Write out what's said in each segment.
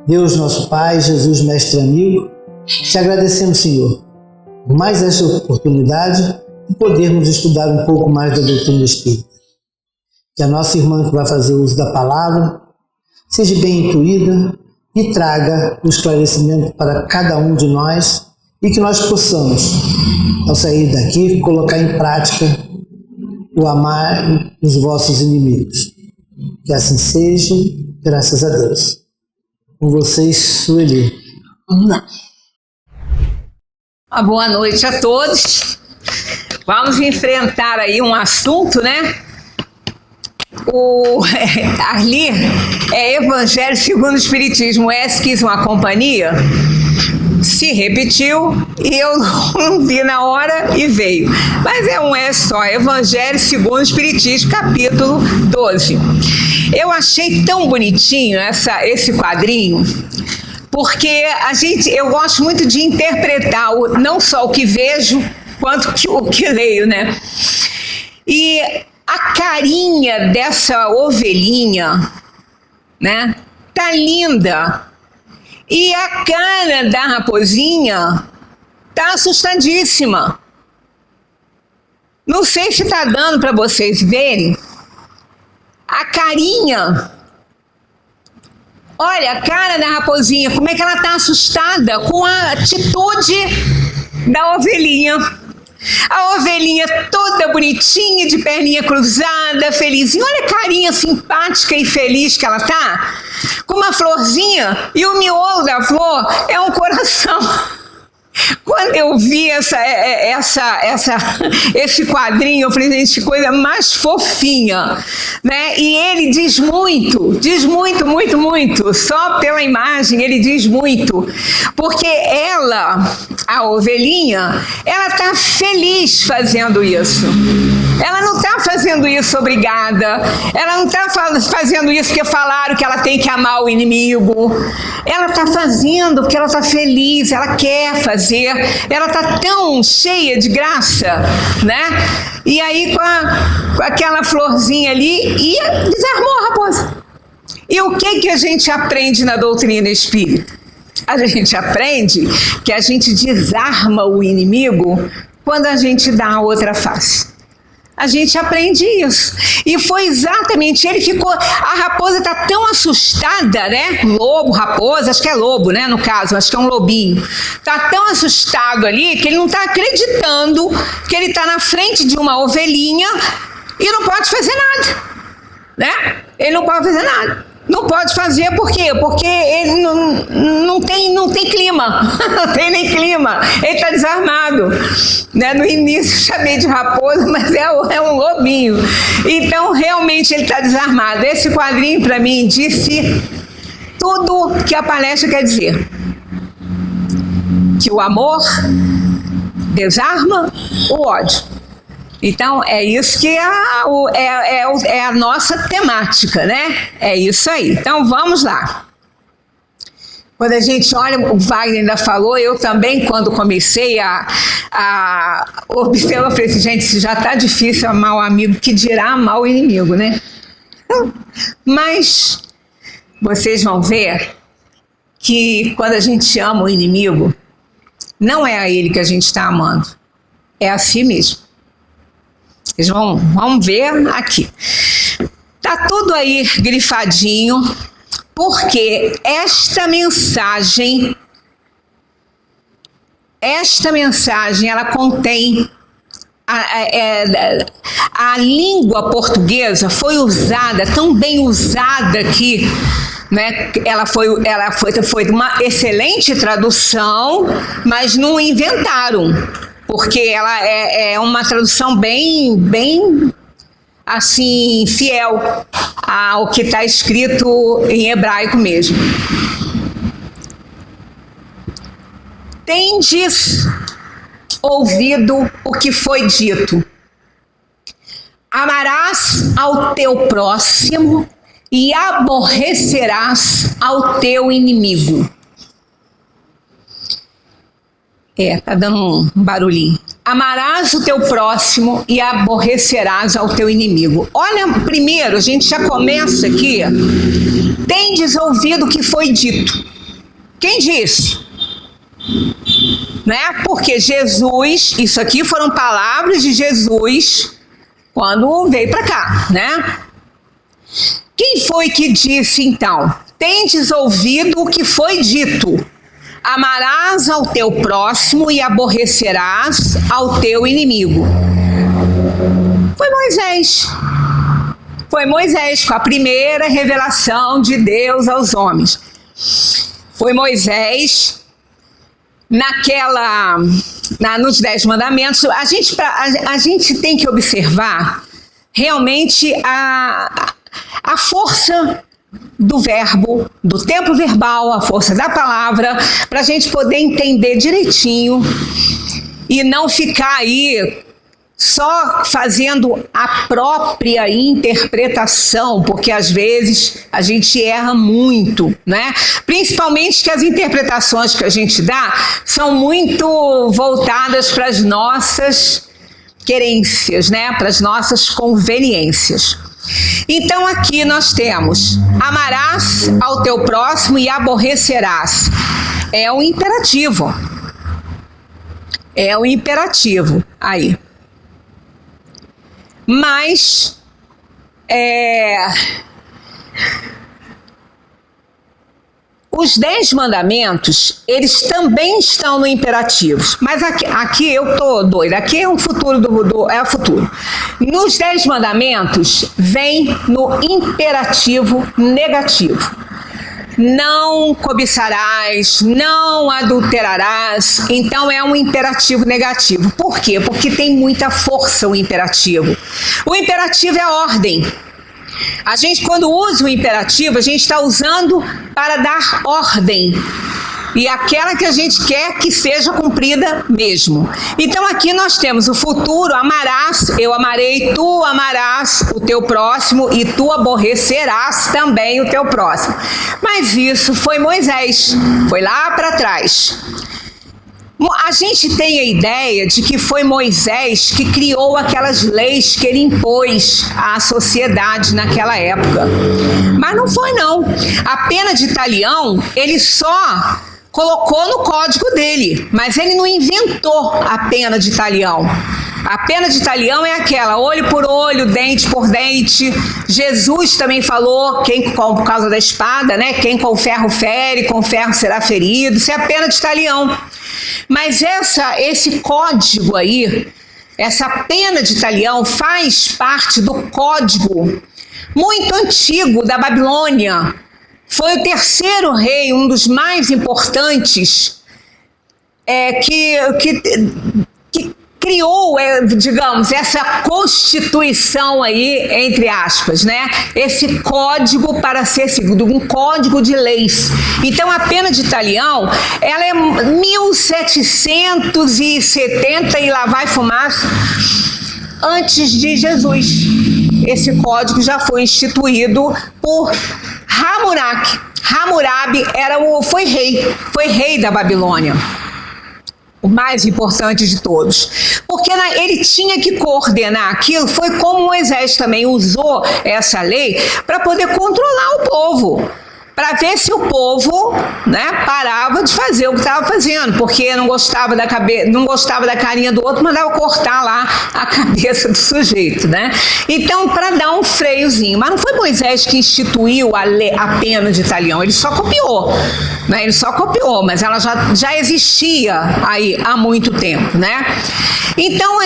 Deus nosso Pai, Jesus Mestre amigo, te agradecemos, Senhor, por mais esta oportunidade de podermos estudar um pouco mais da doutrina espírita. Que a nossa irmã que vai fazer uso da palavra seja bem intuída e traga o esclarecimento para cada um de nós e que nós possamos, ao sair daqui, colocar em prática o amar os vossos inimigos. Que assim seja, graças a Deus. Com vocês, Sueli. Vamos lá. Uma boa noite a todos. Vamos enfrentar aí um assunto, né? Ali é Evangelho segundo o Espiritismo. Esse quis uma companhia, se repetiu e eu não vi na hora e veio. Mas é um só, Evangelho segundo o Espiritismo, capítulo 12. Eu achei tão bonitinho esse quadrinho, porque eu gosto muito de interpretar não só o que vejo, quanto o que leio, né? E a carinha dessa ovelhinha, né? Tá linda. E a cara da raposinha tá assustadíssima. Não sei se tá dando para vocês verem. A carinha. Olha a cara da raposinha, como é que ela tá assustada com a atitude da ovelhinha. A ovelhinha toda bonitinha, de perninha cruzada, felizinha. Olha a carinha simpática e feliz que ela tá. Com uma florzinha, e o miolo da flor é um coração. Quando eu vi esse quadrinho, eu falei, gente, que coisa mais fofinha, né? E ele diz muito, muito, muito. Só pela imagem ele diz muito. Porque ela, a ovelhinha, ela tá feliz fazendo isso. Ela não está fazendo isso obrigada. Ela não está fazendo isso porque falaram que ela tem que amar o inimigo. Ela está fazendo porque ela está feliz, ela quer fazer. Ela está tão cheia de graça, né? E aí com aquela florzinha ali, e desarmou a raposa. E o que a gente aprende na doutrina espírita? A gente aprende que a gente desarma o inimigo quando a gente dá a outra face. A gente aprende isso. E foi exatamente, a raposa está tão assustada, né? Lobo, raposa, acho que é lobo, né? No caso, acho que é um lobinho. Está tão assustado ali que ele não está acreditando que ele está na frente de uma ovelhinha e não pode fazer nada, né? Ele não pode fazer nada. Não pode fazer por quê? Porque ele não tem clima, não tem nem clima, ele está desarmado, né? No início eu chamei de raposa, mas é um lobinho, então realmente ele está desarmado. Esse quadrinho para mim disse tudo que a palestra quer dizer, que o amor desarma o ódio. Então, é isso que é a nossa temática, né? É isso aí. Então, vamos lá. Quando a gente olha, o Wagner ainda falou, eu também, quando comecei a observar, eu falei assim, gente, se já está difícil amar o amigo, que dirá amar o inimigo, né? Mas, vocês vão ver que quando a gente ama o inimigo, não é a ele que a gente está amando, é a si mesmo. Vocês vão ver aqui. Tá tudo aí grifadinho, porque esta mensagem ela contém a língua portuguesa foi usada, tão bem usada aqui, né? Ela foi uma excelente tradução, mas não inventaram. Porque ela é uma tradução bem assim, fiel ao que está escrito em hebraico mesmo. Tendes ouvido o que foi dito: amarás ao teu próximo e aborrecerás ao teu inimigo. Tá dando um barulhinho. Amarás o teu próximo e aborrecerás ao teu inimigo. Olha, primeiro, a gente já começa aqui. Tendes ouvido o que foi dito. Quem disse? Né? Porque Jesus, isso aqui foram palavras de Jesus quando veio para cá, né? Quem foi que disse então? Tendes ouvido o que foi dito: amarás ao teu próximo e aborrecerás ao teu inimigo. Foi Moisés. Foi Moisés com a primeira revelação de Deus aos homens. Foi Moisés nos 10 mandamentos. A gente tem que observar realmente a força do verbo, do tempo verbal, a força da palavra, para a gente poder entender direitinho e não ficar aí só fazendo a própria interpretação, porque às vezes a gente erra muito, né? Principalmente que as interpretações que a gente dá são muito voltadas para as nossas querências, né? Para as nossas conveniências. Então aqui nós temos: amarás ao teu próximo e aborrecerás. É um imperativo. É um imperativo aí. Mas os 10 mandamentos, eles também estão no imperativo. Mas aqui eu tô doida. Aqui é um futuro é o futuro. Nos 10 mandamentos vem no imperativo negativo. Não cobiçarás, não adulterarás. Então é um imperativo negativo. Por quê? Porque tem muita força o imperativo. O imperativo é a ordem. A gente, quando usa o imperativo, a gente está usando para dar ordem. E aquela que a gente quer que seja cumprida mesmo. Então aqui nós temos o futuro: amarás, eu amarei, tu amarás o teu próximo e tu aborrecerás também o teu próximo. Mas isso foi Moisés, foi lá para trás. A gente tem a ideia de que foi Moisés que criou aquelas leis que ele impôs à sociedade naquela época. Mas não foi, não. A pena de talião, ele só colocou no código dele, mas ele não inventou a pena de talião. A pena de talião é aquela: olho por olho, dente por dente. Jesus também falou, por causa da espada, né? Quem com ferro fere, com ferro será ferido. Isso é a pena de talião. Mas esse código aí, essa pena de talião, faz parte do código muito antigo da Babilônia. Foi o terceiro rei, um dos mais importantes, que criou, digamos, essa constituição aí, entre aspas, né? Esse código para ser seguido, um código de leis. Então a pena de talião, ela é 1770 e lá vai fumaça antes de Jesus. Esse código já foi instituído por Hammurabi foi rei da Babilônia, o mais importante de todos, porque ele tinha que coordenar aquilo. Foi como Moisés também usou essa lei para poder controlar o povo, para ver se o povo, né, parava de fazer o que estava fazendo, porque não gostava da carinha do outro, mandava cortar lá a cabeça do sujeito, né? Então, para dar um freiozinho. Mas não foi Moisés que instituiu a pena de talião, ele só copiou, né? Ele só copiou, mas ela já existia aí há muito tempo, né? Então,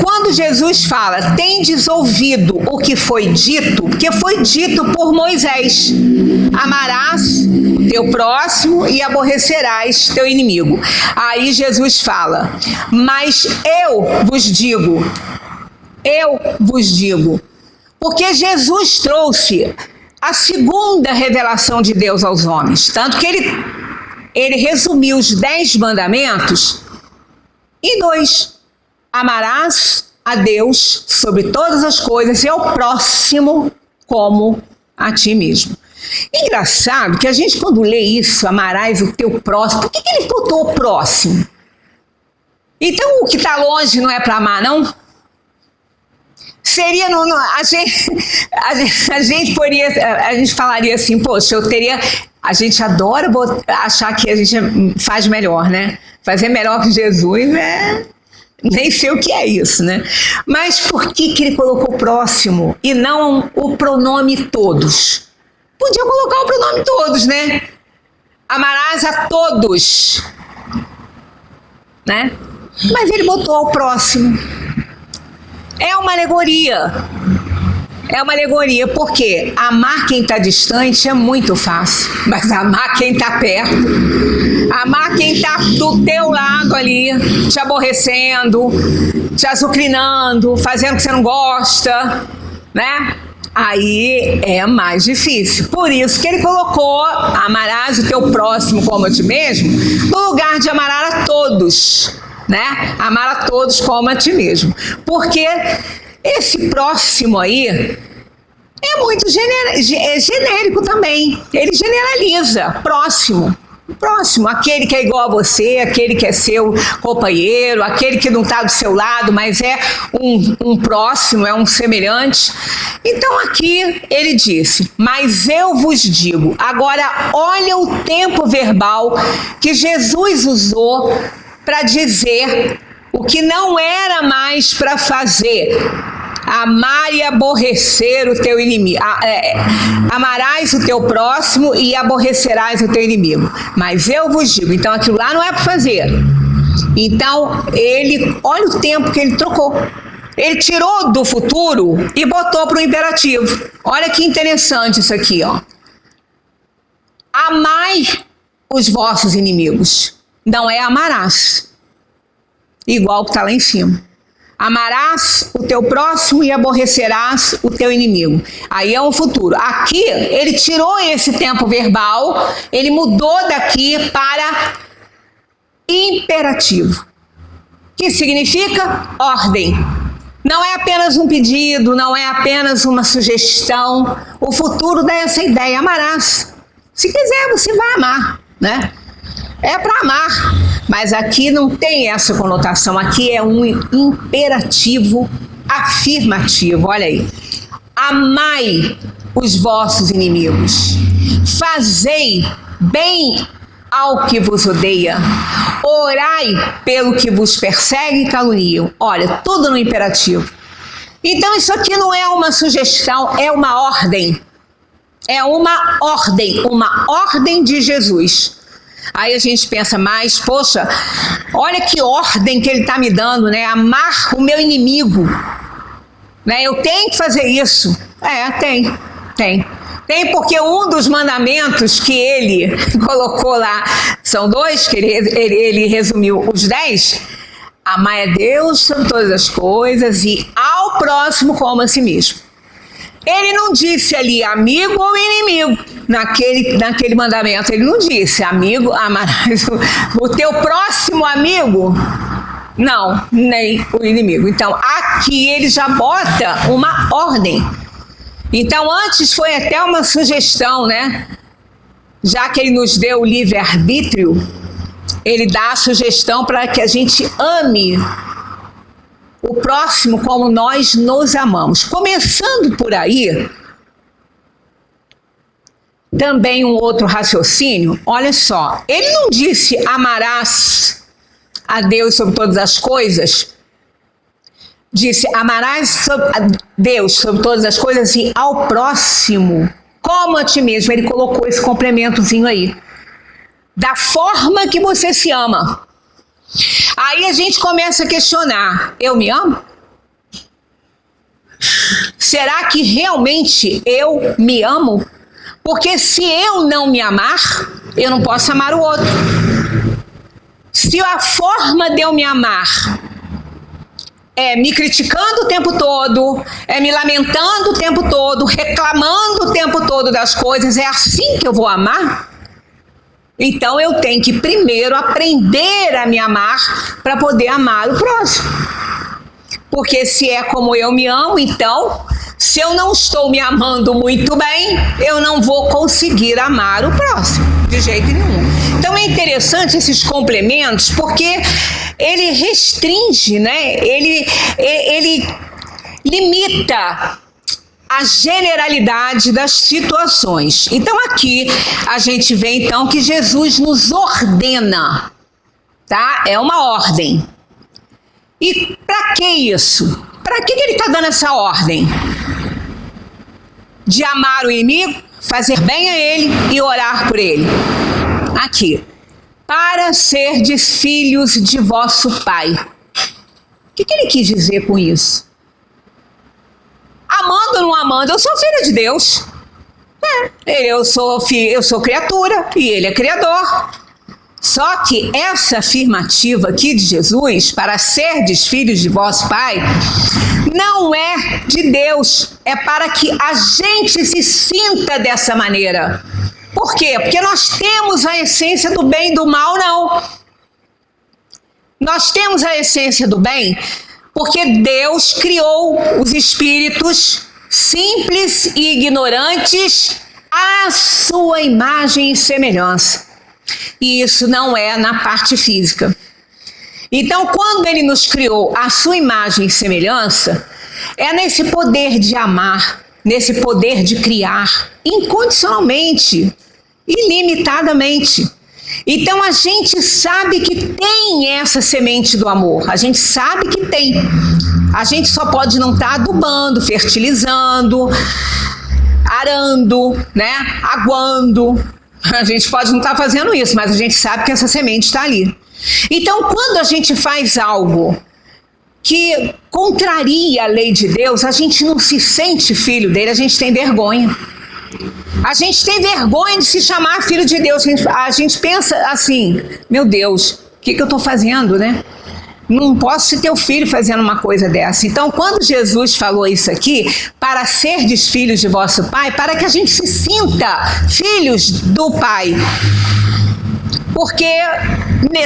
quando Jesus fala: tendes ouvido o que foi dito, porque foi dito por Moisés: amarás o teu próximo e aborrecerás teu inimigo. Aí Jesus fala: mas eu vos digo, porque Jesus trouxe a segunda revelação de Deus aos homens, tanto que ele resumiu os 10 mandamentos em 2: amarás a Deus sobre todas as coisas e ao próximo como a ti mesmo. Engraçado que a gente, quando lê isso, amarás o teu próximo, por que ele botou o próximo? Então o que está longe não é para amar, não? Seria a gente falaria assim, poxa, a gente adora achar que a gente faz melhor, né? Fazer melhor que Jesus, né? Nem sei o que é isso, né? Mas por que ele colocou próximo e não o pronome todos? Podia colocar o pronome todos, né? Amarás a todos, né? Mas ele botou ao próximo. É uma alegoria. É uma alegoria, porque amar quem está distante é muito fácil, mas amar quem está perto, amar quem está do teu lado ali, te aborrecendo, te azucrinando, fazendo o que você não gosta, né? Aí é mais difícil. Por isso que ele colocou amarás o teu próximo como a ti mesmo, no lugar de amar a todos, né? Amar a todos como a ti mesmo. Porque esse próximo aí é muito genérico também. Ele generaliza. Próximo, aquele que é igual a você, aquele que é seu companheiro, aquele que não está do seu lado, mas é um próximo, é um semelhante. Então aqui ele disse, mas eu vos digo. Agora olha o tempo verbal que Jesus usou para dizer o que não era mais para fazer. Amar e aborrecer o teu inimigo. Amarás o teu próximo e aborrecerás o teu inimigo. Mas eu vos digo, então aquilo lá não é para fazer. Então, olha o tempo que ele trocou. Ele tirou do futuro e botou para o imperativo. Olha que interessante isso aqui, ó. Amai os vossos inimigos. Não é amarás. Igual que está lá em cima. Amarás o teu próximo e aborrecerás o teu inimigo. Aí é um futuro. Aqui, ele tirou esse tempo verbal, ele mudou daqui para imperativo. Que significa ordem. Não é apenas um pedido, não é apenas uma sugestão. O futuro dá essa ideia, amarás. Se quiser, você vai amar, né? É para amar, mas aqui não tem essa conotação, aqui é um imperativo afirmativo, olha aí. Amai os vossos inimigos, fazei bem ao que vos odeia, orai pelo que vos persegue e caluniam. Olha, tudo no imperativo. Então isso aqui não é uma sugestão, é uma ordem. É uma ordem de Jesus. Aí a gente pensa, mas, poxa, olha que ordem que ele está me dando, né? Amar o meu inimigo. Né? Eu tenho que fazer isso. Tem. Tem porque um dos mandamentos que ele colocou lá, são 2, que ele resumiu os 10, amar a Deus sobre todas as coisas e ao próximo como a si mesmo. Ele não disse ali amigo ou inimigo naquele mandamento. Ele não disse amigo, amarás o teu próximo amigo. Não, nem o inimigo. Então aqui ele já bota uma ordem. Então antes foi até uma sugestão, né? Já que ele nos deu o livre-arbítrio, ele dá a sugestão para que a gente ame o próximo como nós nos amamos. Começando por aí, também um outro raciocínio, olha só, ele não disse amarás a Deus sobre todas as coisas, disse amarás a Deus sobre todas as coisas e ao próximo como a ti mesmo. Ele colocou esse complementozinho aí, da forma que você se ama. Aí a gente começa a questionar, eu me amo? Será que realmente eu me amo? Porque se eu não me amar, eu não posso amar o outro. Se a forma de eu me amar é me criticando o tempo todo, é me lamentando o tempo todo, reclamando o tempo todo das coisas, é assim que eu vou amar? Então eu tenho que primeiro aprender a me amar para poder amar o próximo. Porque se é como eu me amo, então, se eu não estou me amando muito bem, eu não vou conseguir amar o próximo, de jeito nenhum. Então é interessante esses complementos, porque ele restringe, né? Ele limita a generalidade das situações. Então aqui a gente vê então que Jesus nos ordena, tá? É uma ordem. E para que isso? Para que ele está dando essa ordem? De amar o inimigo, fazer bem a ele e orar por ele. Aqui. Para serdes filhos de vosso Pai. O que ele quis dizer com isso? Amando ou não amando, eu sou filha de Deus. Eu sou criatura e ele é criador. Só que essa afirmativa aqui de Jesus, para serdes filhos de vosso Pai, não é de Deus, é para que a gente se sinta dessa maneira. Por quê? Porque nós temos a essência do bem e do mal, não. Nós temos a essência do bem porque Deus criou os espíritos simples e ignorantes à sua imagem e semelhança. E isso não é na parte física. Então, quando ele nos criou à sua imagem e semelhança, é nesse poder de amar, nesse poder de criar, incondicionalmente, ilimitadamente. Então, a gente sabe que tem essa semente do amor, a gente sabe que tem. A gente só pode não estar adubando, fertilizando, arando, né, aguando. A gente pode não estar fazendo isso, mas a gente sabe que essa semente está ali. Então, quando a gente faz algo que contraria a lei de Deus, a gente não se sente filho dele, a gente tem vergonha. A gente tem vergonha de se chamar filho de Deus. A gente pensa assim, meu Deus, o que eu estou fazendo, né? Não posso ser teu filho fazendo uma coisa dessa. Então, quando Jesus falou isso aqui, para serdes filhos de vosso Pai, para que a gente se sinta filhos do Pai. Porque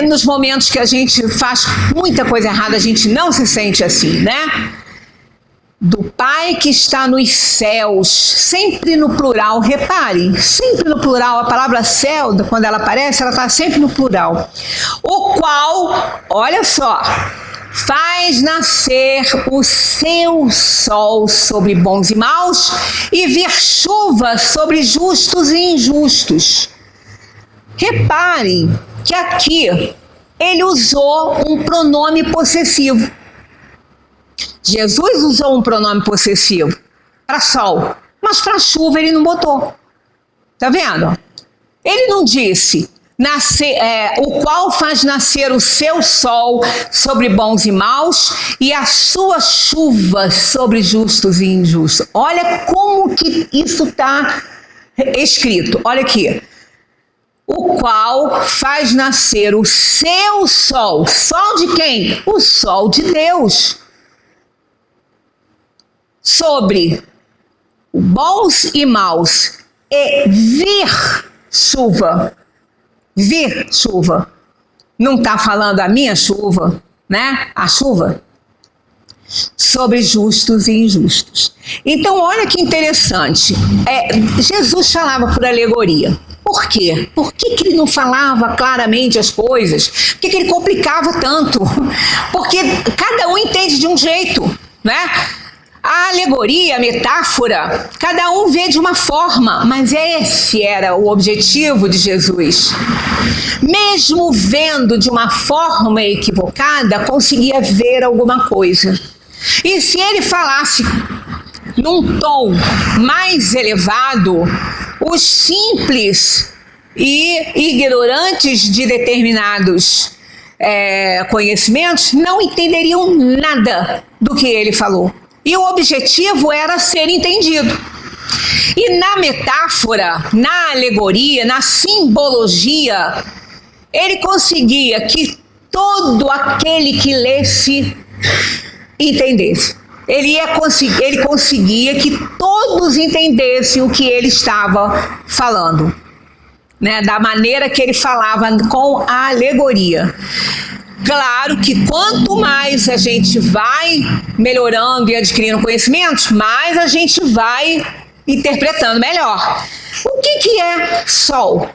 nos momentos que a gente faz muita coisa errada, a gente não se sente assim, né? Do Pai que está nos céus, sempre no plural, reparem, sempre no plural, a palavra céu, quando ela aparece, ela está sempre no plural. O qual, olha só, faz nascer o seu sol sobre bons e maus e vir chuva sobre justos e injustos. Reparem que aqui ele usou um pronome possessivo. Jesus usou um pronome possessivo para sol, mas para chuva ele não botou. Tá vendo? Ele não disse o qual faz nascer o seu sol sobre bons e maus e a sua chuva sobre justos e injustos. Olha como que isso está escrito. Olha aqui. O qual faz nascer o seu sol. Sol de quem? O sol de Deus. Sobre bons e maus e vir chuva. Vir chuva. Não está falando a minha chuva, né? A chuva. Sobre justos e injustos. Então, olha que interessante. Jesus falava por alegoria. Por quê? Por que ele não falava claramente as coisas? Por que ele complicava tanto? Porque cada um entende de um jeito, né? A alegoria, a metáfora, cada um vê de uma forma, mas esse era o objetivo de Jesus. Mesmo vendo de uma forma equivocada, conseguia ver alguma coisa. E se ele falasse num tom mais elevado, os simples e ignorantes de determinados conhecimentos não entenderiam nada do que ele falou. E o objetivo era ser entendido. E na metáfora, na alegoria, na simbologia, ele conseguia que todo aquele que lesse entendesse. Ele conseguia que todos entendessem o que ele estava falando, né? Da maneira que ele falava com a alegoria. Claro que quanto mais a gente vai melhorando e adquirindo conhecimentos, mais a gente vai interpretando melhor. O que é sol?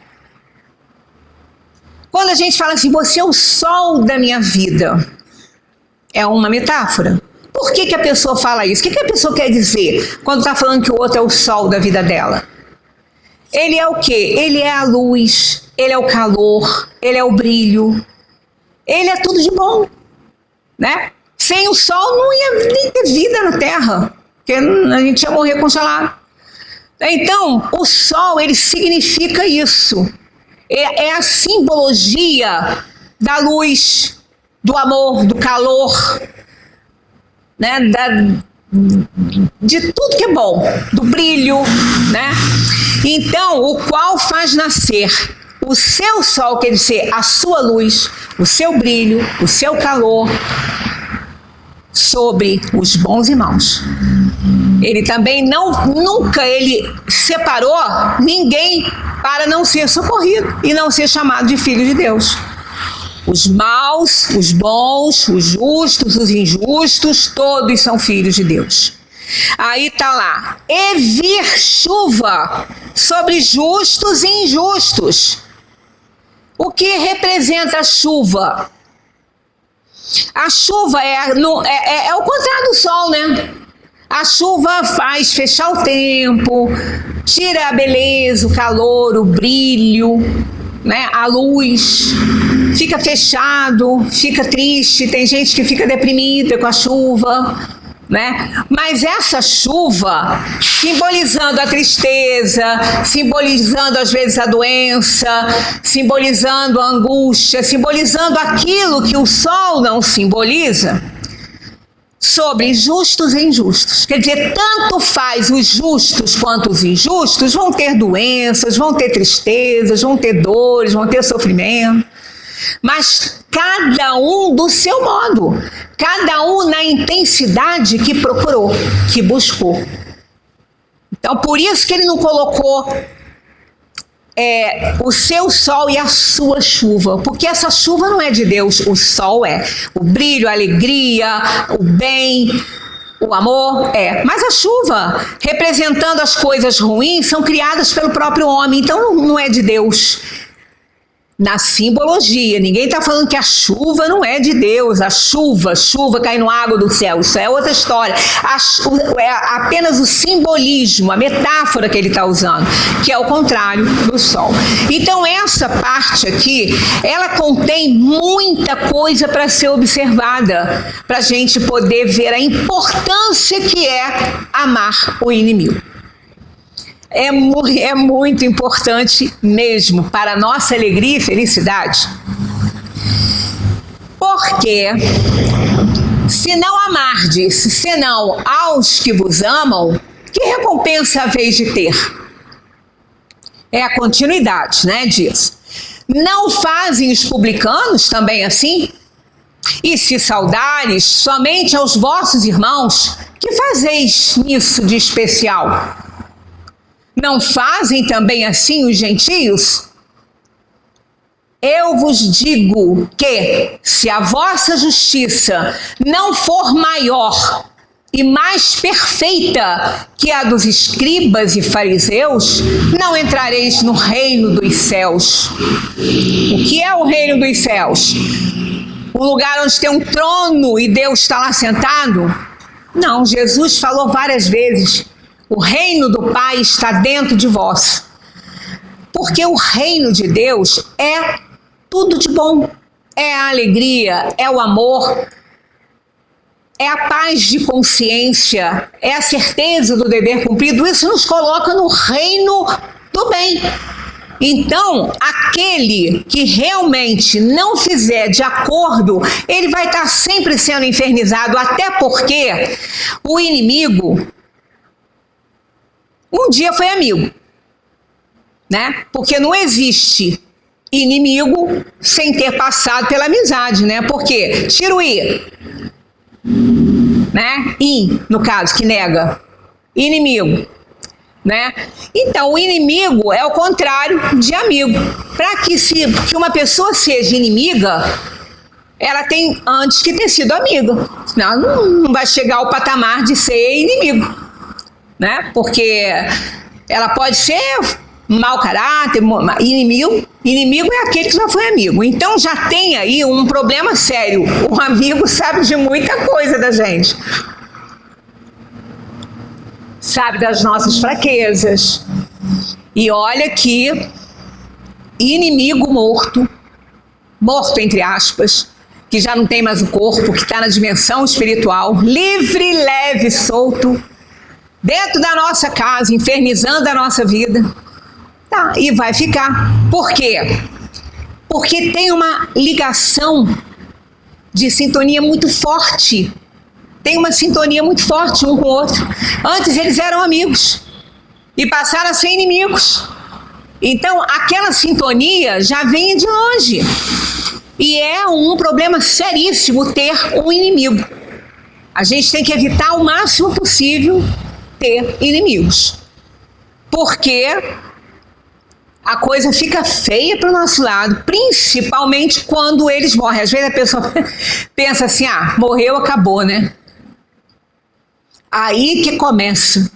Quando a gente fala assim, você é o sol da minha vida, é uma metáfora. Por que a pessoa fala isso? O que a pessoa quer dizer quando está falando que o outro é o sol da vida dela? Ele é o quê? Ele é a luz, ele é o calor, ele é o brilho, ele é tudo de bom, né? Sem o sol não ia nem ter vida na Terra, porque a gente ia morrer congelado. Então, o sol, ele significa isso. É a simbologia da luz, do amor, do calor, né? De tudo que é bom, do brilho, né? Então, o qual faz nascer o seu sol, quer dizer, a sua luz, o seu brilho, o seu calor, sobre os bons e maus. Ele também nunca ele separou ninguém para não ser socorrido e não ser chamado de filho de Deus. Os maus, os bons, os justos, os injustos, todos são filhos de Deus. Aí está lá, e vir chuva sobre justos e injustos. O que representa a chuva? A chuva é o contrário do sol, né? A chuva faz fechar o tempo, tira a beleza, o calor, o brilho, né? A luz, fica fechado, fica triste, tem gente que fica deprimida com a chuva, né? Mas essa chuva, simbolizando a tristeza, simbolizando às vezes a doença, simbolizando a angústia, simbolizando aquilo que o sol não simboliza, sobre justos e injustos. Quer dizer, tanto faz os justos quanto os injustos vão ter doenças, vão ter tristezas, vão ter dores, vão ter sofrimento, mas cada um do seu modo, cada um na intensidade que procurou, que buscou. Então, por isso que ele não colocou o seu sol e a sua chuva, porque essa chuva não é de Deus, o sol é. O brilho, a alegria, o bem, o amor é. Mas a chuva, representando as coisas ruins, são criadas pelo próprio homem, então não é de Deus. Na simbologia, ninguém está falando que a chuva não é de Deus, a chuva caindo água do céu, isso é outra história. É apenas o simbolismo, a metáfora que ele está usando, que é o contrário do sol. Então essa parte aqui, ela contém muita coisa para ser observada, para a gente poder ver a importância que é amar o inimigo. É muito importante mesmo para a nossa alegria e felicidade. Porque se não amardes, senão aos que vos amam, que recompensa haveis de ter? É a continuidade, né, disso. Não fazem os publicanos também assim? E se saudares somente aos vossos irmãos, que fazeis nisso de especial? Não fazem também assim os gentios? Eu vos digo que, se a vossa justiça não for maior e mais perfeita que a dos escribas e fariseus, não entrareis no reino dos céus. O que é o reino dos céus? Um lugar onde tem um trono e Deus está lá sentado? Não, Jesus falou várias vezes: o reino do Pai está dentro de vós. Porque o reino de Deus é tudo de bom. É a alegria, é o amor, é a paz de consciência, é a certeza do dever cumprido. Isso nos coloca no reino do bem. Então, aquele que realmente não fizer de acordo, ele vai estar sempre sendo infernizado, até porque o inimigo um dia foi amigo, né? Porque não existe inimigo sem ter passado pela amizade, né? Porque tira o i, né? In, no caso, que nega. Inimigo, né? Então, o inimigo é o contrário de amigo. Para que uma pessoa seja inimiga, ela tem antes que ter sido amiga. Senão não vai chegar ao patamar de ser inimigo, né? Porque ela pode ser mau caráter, inimigo. Inimigo é aquele que já foi amigo. Então já tem aí um problema sério. O amigo sabe de muita coisa da gente. Sabe das nossas fraquezas. E olha que inimigo morto entre aspas, que já não tem mais o corpo, que está na dimensão espiritual, livre, leve, solto, dentro da nossa casa, infernizando a nossa vida. Tá, e vai ficar. Por quê? Porque tem uma ligação de sintonia muito forte. Tem uma sintonia muito forte um com o outro. Antes eles eram amigos e passaram a ser inimigos. Então aquela sintonia já vem de longe. E é um problema seríssimo ter um inimigo. A gente tem que evitar o máximo possível ter inimigos. Porque a coisa fica feia para o nosso lado, principalmente quando eles morrem. Às vezes a pessoa pensa assim, morreu, acabou, né? Aí que começa.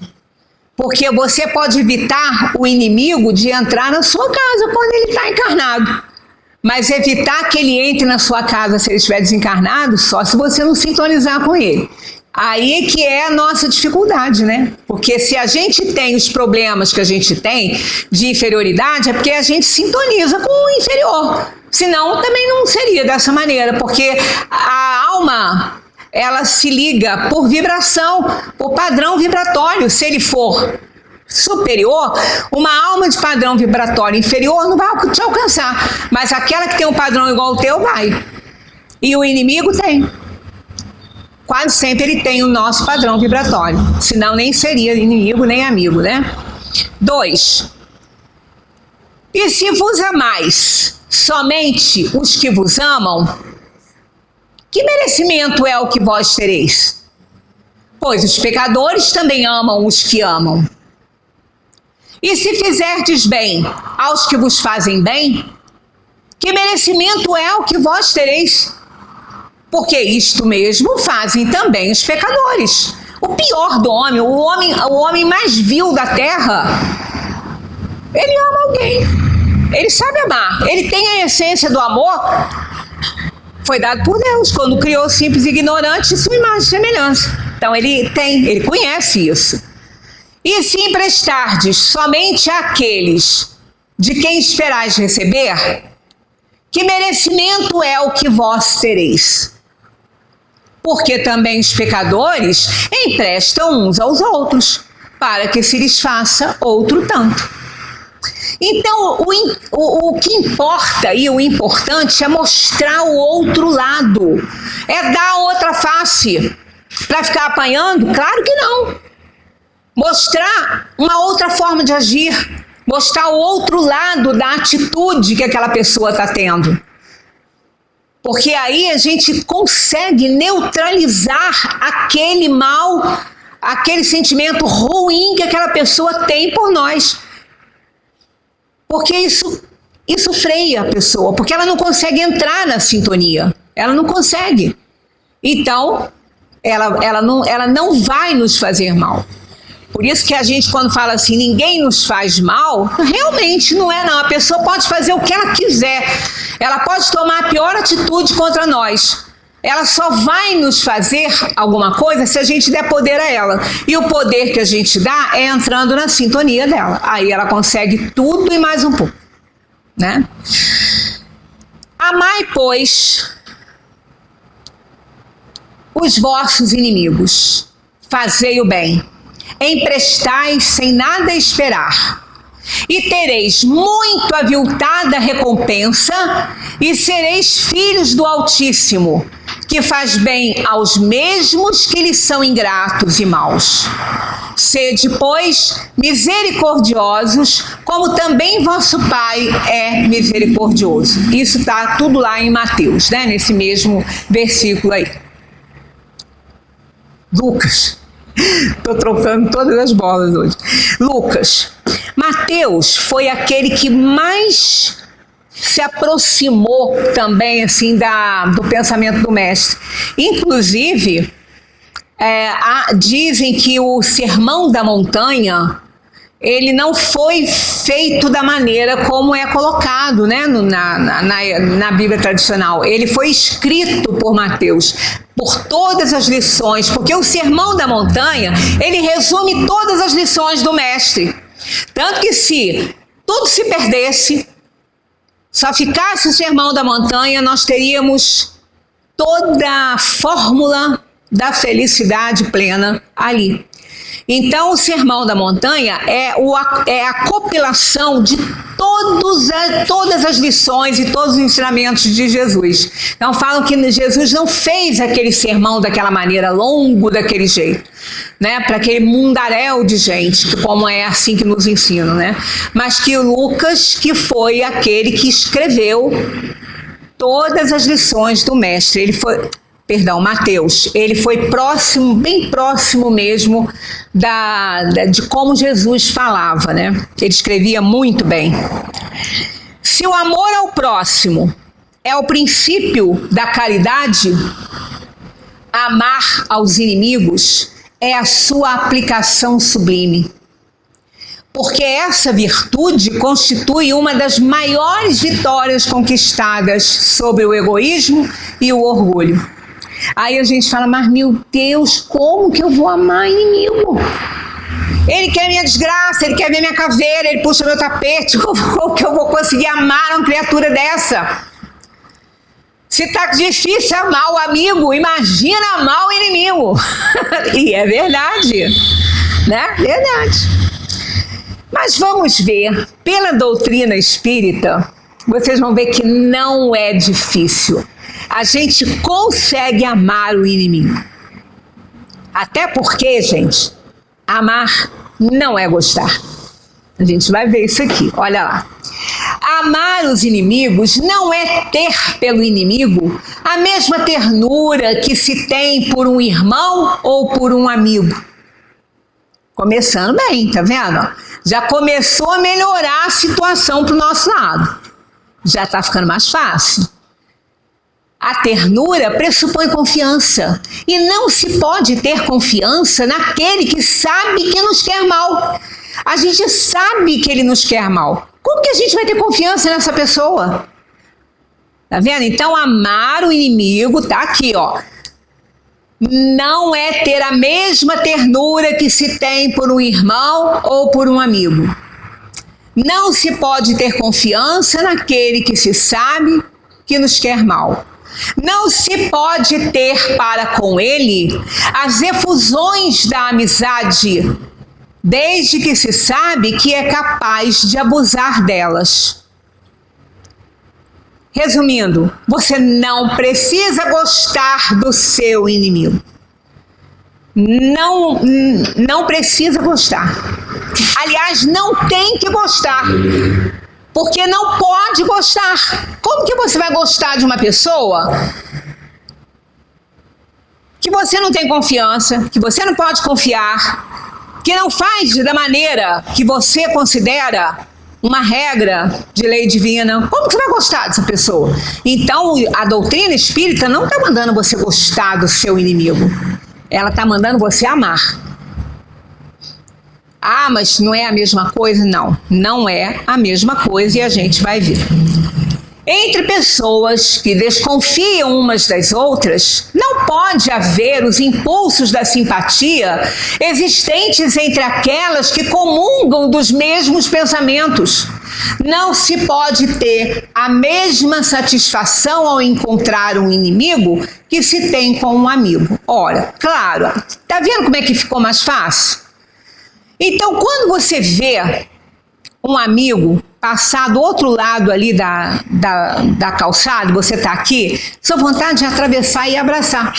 Porque você pode evitar o inimigo de entrar na sua casa quando ele está encarnado. Mas evitar que ele entre na sua casa se ele estiver desencarnado, só se você não sintonizar com ele. Aí que é a nossa dificuldade, né? Porque se a gente tem os problemas que a gente tem de inferioridade, é porque a gente sintoniza com o inferior. Senão também não seria dessa maneira, porque a alma, ela se liga por vibração, por padrão vibratório. Se ele for superior, uma alma de padrão vibratório inferior não vai te alcançar. Mas aquela que tem um padrão igual ao teu vai. E o inimigo tem. Quase sempre ele tem o nosso padrão vibratório. Senão nem seria inimigo nem amigo, né? 2. E se vos amais somente os que vos amam, que merecimento é o que vós tereis? Pois os pecadores também amam os que amam. E se fizerdes bem aos que vos fazem bem, que merecimento é o que vós tereis? Porque isto mesmo fazem também os pecadores. O pior do homem, o homem mais vil da terra, ele ama alguém. Ele sabe amar. Ele tem a essência do amor. Foi dado por Deus, quando criou simples e ignorantes, sua imagem e semelhança. Então ele conhece isso. E se emprestardes somente àqueles de quem esperais receber, que merecimento é o que vós tereis? Porque também os pecadores emprestam uns aos outros, para que se lhes faça outro tanto. Então, o que importa e o importante é mostrar o outro lado, é dar a outra face. Para ficar apanhando? Claro que não. Mostrar uma outra forma de agir, mostrar o outro lado da atitude que aquela pessoa está tendo. Porque aí a gente consegue neutralizar aquele mal, aquele sentimento ruim que aquela pessoa tem por nós. Porque isso freia a pessoa, porque ela não consegue entrar na sintonia. Ela não consegue. Então, ela não vai nos fazer mal. Por isso que a gente, quando fala assim, ninguém nos faz mal, realmente não é não. A pessoa pode fazer o que ela quiser. Ela pode tomar a pior atitude contra nós. Ela só vai nos fazer alguma coisa se a gente der poder a ela. E o poder que a gente dá é entrando na sintonia dela. Aí ela consegue tudo e mais um pouco, né? Amai, pois, os vossos inimigos. Fazei o bem. Emprestai sem nada esperar, e tereis muito aviltada recompensa, e sereis filhos do Altíssimo, que faz bem aos mesmos que lhes são ingratos e maus. Sede, pois, misericordiosos, como também vosso Pai é misericordioso. Isso está tudo lá em Mateus, né? Nesse mesmo versículo aí. Lucas. Estou trocando todas as bolas hoje. Lucas. Mateus foi aquele que mais se aproximou também assim do pensamento do mestre. Inclusive, dizem que o Sermão da Montanha ele não foi feito da maneira como é colocado, né, na Bíblia tradicional. Ele foi escrito por Mateus, por todas as lições, porque o Sermão da Montanha, ele resume todas as lições do Mestre. Tanto que se tudo se perdesse, só ficasse o Sermão da Montanha, nós teríamos toda a fórmula da felicidade plena ali. Então, o Sermão da Montanha é a compilação de todas as lições e todos os ensinamentos de Jesus. Então, falam que Jesus não fez aquele sermão daquela maneira, longo daquele jeito, né? Para aquele mundaréu de gente, que como é assim que nos ensinam, né? Mas que Lucas, que foi aquele que escreveu todas as lições do Mestre, Mateus, ele foi próximo, bem próximo mesmo de como Jesus falava, né? Ele escrevia muito bem. Se o amor ao próximo é o princípio da caridade, amar aos inimigos é a sua aplicação sublime. Porque essa virtude constitui uma das maiores vitórias conquistadas sobre o egoísmo e o orgulho. Aí a gente fala, mas meu Deus, como que eu vou amar inimigo? Ele quer minha desgraça, ele quer ver minha caveira, ele puxa meu tapete, como que eu vou conseguir amar uma criatura dessa? Se tá difícil amar o amigo, imagina amar o inimigo. E é verdade, né? Verdade. Mas vamos ver, pela doutrina espírita, vocês vão ver que não é difícil. A gente consegue amar o inimigo. Até porque, gente, amar não é gostar. A gente vai ver isso aqui, olha lá. Amar os inimigos não é ter pelo inimigo a mesma ternura que se tem por um irmão ou por um amigo. Começando bem, tá vendo? Já começou a melhorar a situação pro nosso lado. Já tá ficando mais fácil. A ternura pressupõe confiança. E não se pode ter confiança naquele que sabe que nos quer mal. A gente sabe que ele nos quer mal. Como que a gente vai ter confiança nessa pessoa? Tá vendo? Então, amar o inimigo, tá aqui, ó. Não é ter a mesma ternura que se tem por um irmão ou por um amigo. Não se pode ter confiança naquele que se sabe que nos quer mal. Não se pode ter para com ele as efusões da amizade, desde que se sabe que é capaz de abusar delas. Resumindo, você não precisa gostar do seu inimigo. Não precisa gostar. Aliás, não tem que gostar. Porque não pode gostar. Como que você vai gostar de uma pessoa que você não tem confiança, que você não pode confiar, que não faz da maneira que você considera uma regra de lei divina? Como que você vai gostar dessa pessoa? Então, a doutrina espírita não está mandando você gostar do seu inimigo. Ela está mandando você amar. Ah, mas não é a mesma coisa? Não, não é a mesma coisa e a gente vai ver. Entre pessoas que desconfiam umas das outras, não pode haver os impulsos da simpatia existentes entre aquelas que comungam dos mesmos pensamentos. Não se pode ter a mesma satisfação ao encontrar um inimigo que se tem com um amigo. Ora, claro, tá vendo como é que ficou mais fácil? Então, quando você vê um amigo passar do outro lado ali da calçada, você está aqui, sua vontade é atravessar e abraçar.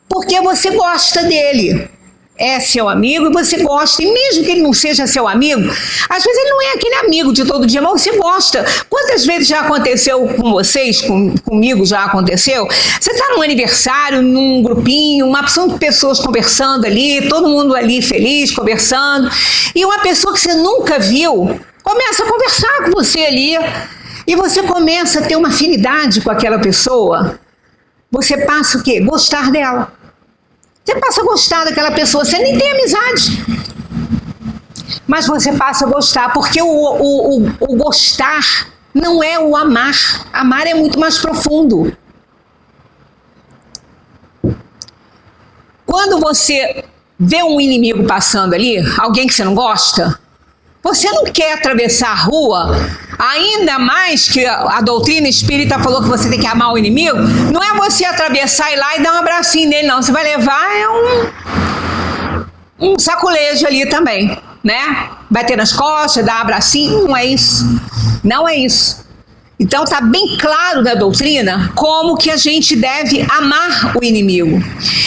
Porque você gosta dele. É seu amigo e você gosta. E mesmo que ele não seja seu amigo, às vezes ele não é aquele amigo de todo dia, mas você gosta. Quantas vezes já aconteceu com vocês, comigo já aconteceu? Você está num aniversário, num grupinho, uma opção de pessoas conversando ali, todo mundo ali feliz, conversando, e uma pessoa que você nunca viu começa a conversar com você ali, e você começa a ter uma afinidade com aquela pessoa. Você passa o quê? Gostar dela. Você passa a gostar daquela pessoa, você nem tem amizade. mas você passa a gostar, porque o gostar não é o amar. Amar é muito mais profundo. Quando você vê um inimigo passando ali, alguém que você não gosta, você não quer atravessar a rua, ainda mais que a doutrina espírita falou que você tem que amar o inimigo, não é você atravessar e ir lá e dar um abracinho nele, não. Você vai levar um saculejo ali também, né? Bater nas costas, dar um abracinho, não é isso. Não é isso. Então está bem claro da doutrina como que a gente deve amar o inimigo.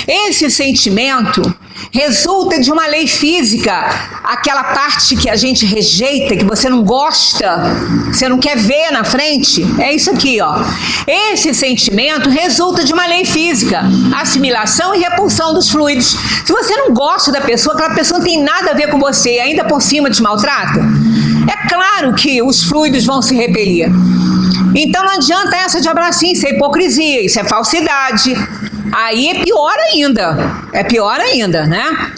Esse sentimento resulta de uma lei física, aquela parte que a gente rejeita, que você não gosta, você não quer ver na frente, é isso aqui, ó. Esse sentimento resulta de uma lei física, assimilação e repulsão dos fluidos. Se você não gosta da pessoa, aquela pessoa não tem nada a ver com você, ainda por cima te maltrata, é claro que os fluidos vão se repelir. Então não adianta essa de abracinho, isso é hipocrisia, isso é falsidade. Aí é pior ainda, né?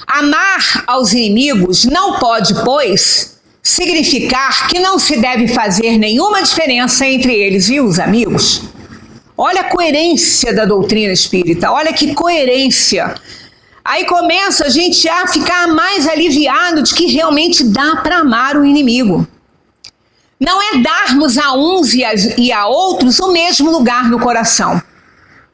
Amar aos inimigos não pode, pois, significar que não se deve fazer nenhuma diferença entre eles e os amigos. Olha a coerência da doutrina espírita, olha que coerência. Aí começa a gente a ficar mais aliviado de que realmente dá para amar o inimigo. Não é darmos a uns e a outros o mesmo lugar no coração.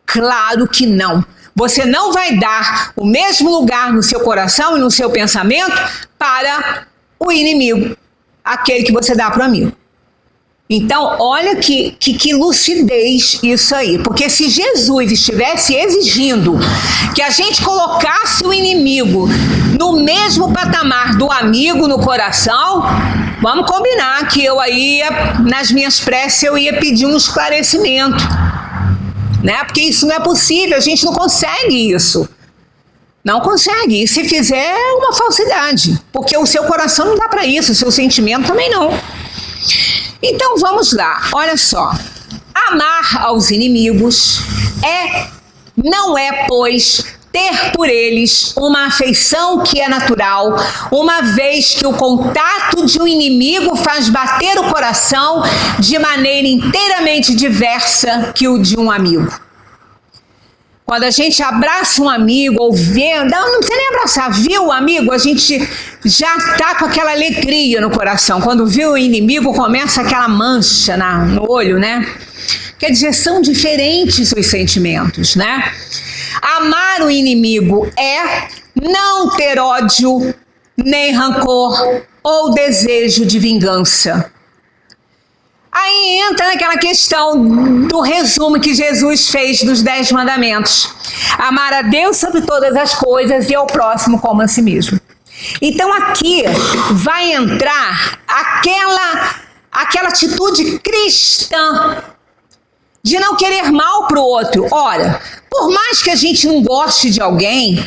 Claro que não. Você não vai dar o mesmo lugar no seu coração e no seu pensamento para o inimigo, aquele que você dá para o amigo. Então, olha que lucidez isso aí. Porque se Jesus estivesse exigindo que a gente colocasse o inimigo no mesmo patamar do amigo no coração, vamos combinar que eu aí, nas minhas preces, eu ia pedir um esclarecimento. Né? Porque isso não é possível, a gente não consegue isso. Não consegue. E se fizer, é uma falsidade. Porque o seu coração não dá para isso, o seu sentimento também não. Então vamos lá, olha só. Amar aos inimigos não é, pois, ter por eles uma afeição que é natural, uma vez que o contato de um inimigo faz bater o coração de maneira inteiramente diversa que o de um amigo. Quando a gente abraça um amigo ou vê, não precisa nem abraçar, viu o amigo, a gente já está com aquela alegria no coração. Quando viu o inimigo, começa aquela mancha no olho, né? Quer dizer, são diferentes os sentimentos, né? Amar o inimigo é não ter ódio, nem rancor ou desejo de vingança. Aí entra naquela questão do resumo que Jesus fez dos 10 mandamentos. Amar a Deus sobre todas as coisas e ao próximo como a si mesmo. Então aqui vai entrar aquela atitude cristã de não querer mal para o outro. Ora, por mais que a gente não goste de alguém,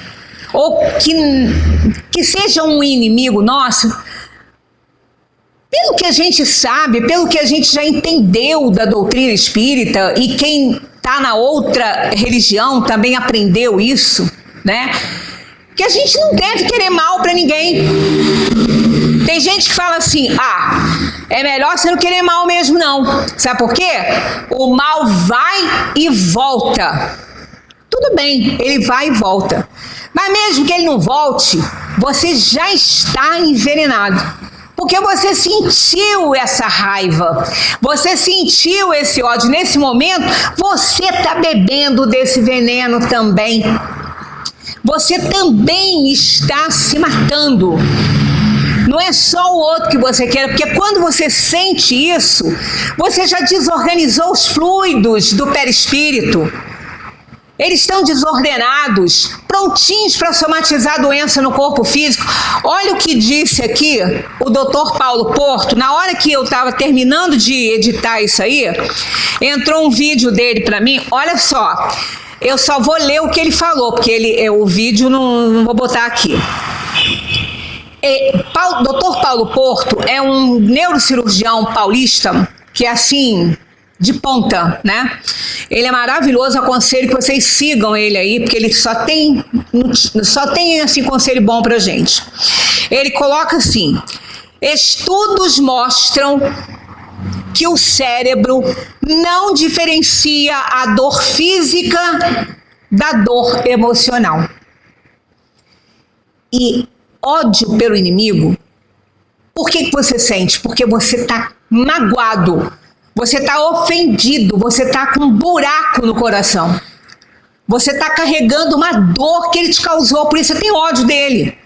ou que seja um inimigo nosso, pelo que a gente sabe, pelo que a gente já entendeu da doutrina espírita, e quem está na outra religião também aprendeu isso, né? Que a gente não deve querer mal para ninguém. Tem gente que fala assim, é melhor você não querer mal mesmo não. Sabe por quê? O mal vai e volta. Tudo bem, ele vai e volta. Mas mesmo que ele não volte, você já está envenenado. Porque você sentiu essa raiva, você sentiu esse ódio. Nesse momento, você está bebendo desse veneno também. Você também está se matando. Não é só o outro que você quer, porque quando você sente isso, você já desorganizou os fluidos do perispírito. Eles estão desordenados, prontinhos para somatizar a doença no corpo físico. Olha o que disse aqui o Dr. Paulo Porto. Na hora que eu estava terminando de editar isso aí, entrou um vídeo dele para mim. Olha só, eu só vou ler o que ele falou, porque o vídeo não vou botar aqui. Dr. Paulo Porto é um neurocirurgião paulista que é assim, de ponta, né? Ele é maravilhoso, aconselho que vocês sigam ele aí, porque ele só tem assim, conselho bom pra gente. Ele coloca assim: estudos mostram que o cérebro não diferencia a dor física da dor emocional. E ódio pelo inimigo, por que você sente? Porque você está magoado, você está ofendido, você está com um buraco no coração. Você está carregando uma dor que ele te causou, por isso você tem ódio dele.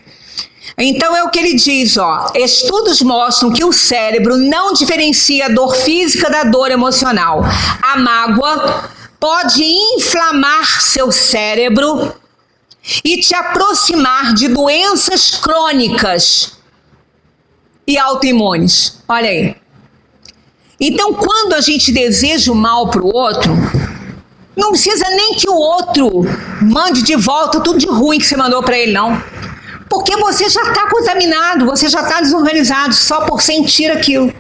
Então é o que ele diz, ó: estudos mostram que o cérebro não diferencia a dor física da dor emocional. A mágoa pode inflamar seu cérebro e te aproximar de doenças crônicas e autoimunes. Olha aí. Então, quando a gente deseja o mal para o outro, não precisa nem que o outro mande de volta tudo de ruim que você mandou para ele, não. Porque você já está contaminado, você já está desorganizado só por sentir aquilo.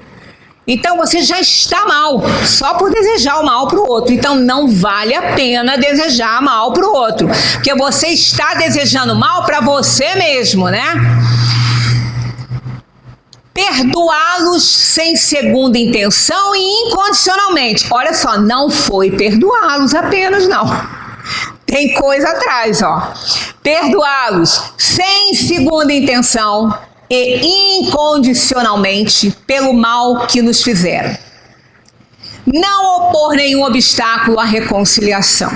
Então você já está mal, só por desejar o mal para o outro. Então não vale a pena desejar mal para o outro, porque você está desejando mal para você mesmo, né? Perdoá-los sem segunda intenção e incondicionalmente. Olha só, não foi perdoá-los apenas, não. Tem coisa atrás, ó. Perdoá-los sem segunda intenção e incondicionalmente pelo mal que nos fizeram. Não opor nenhum obstáculo à reconciliação.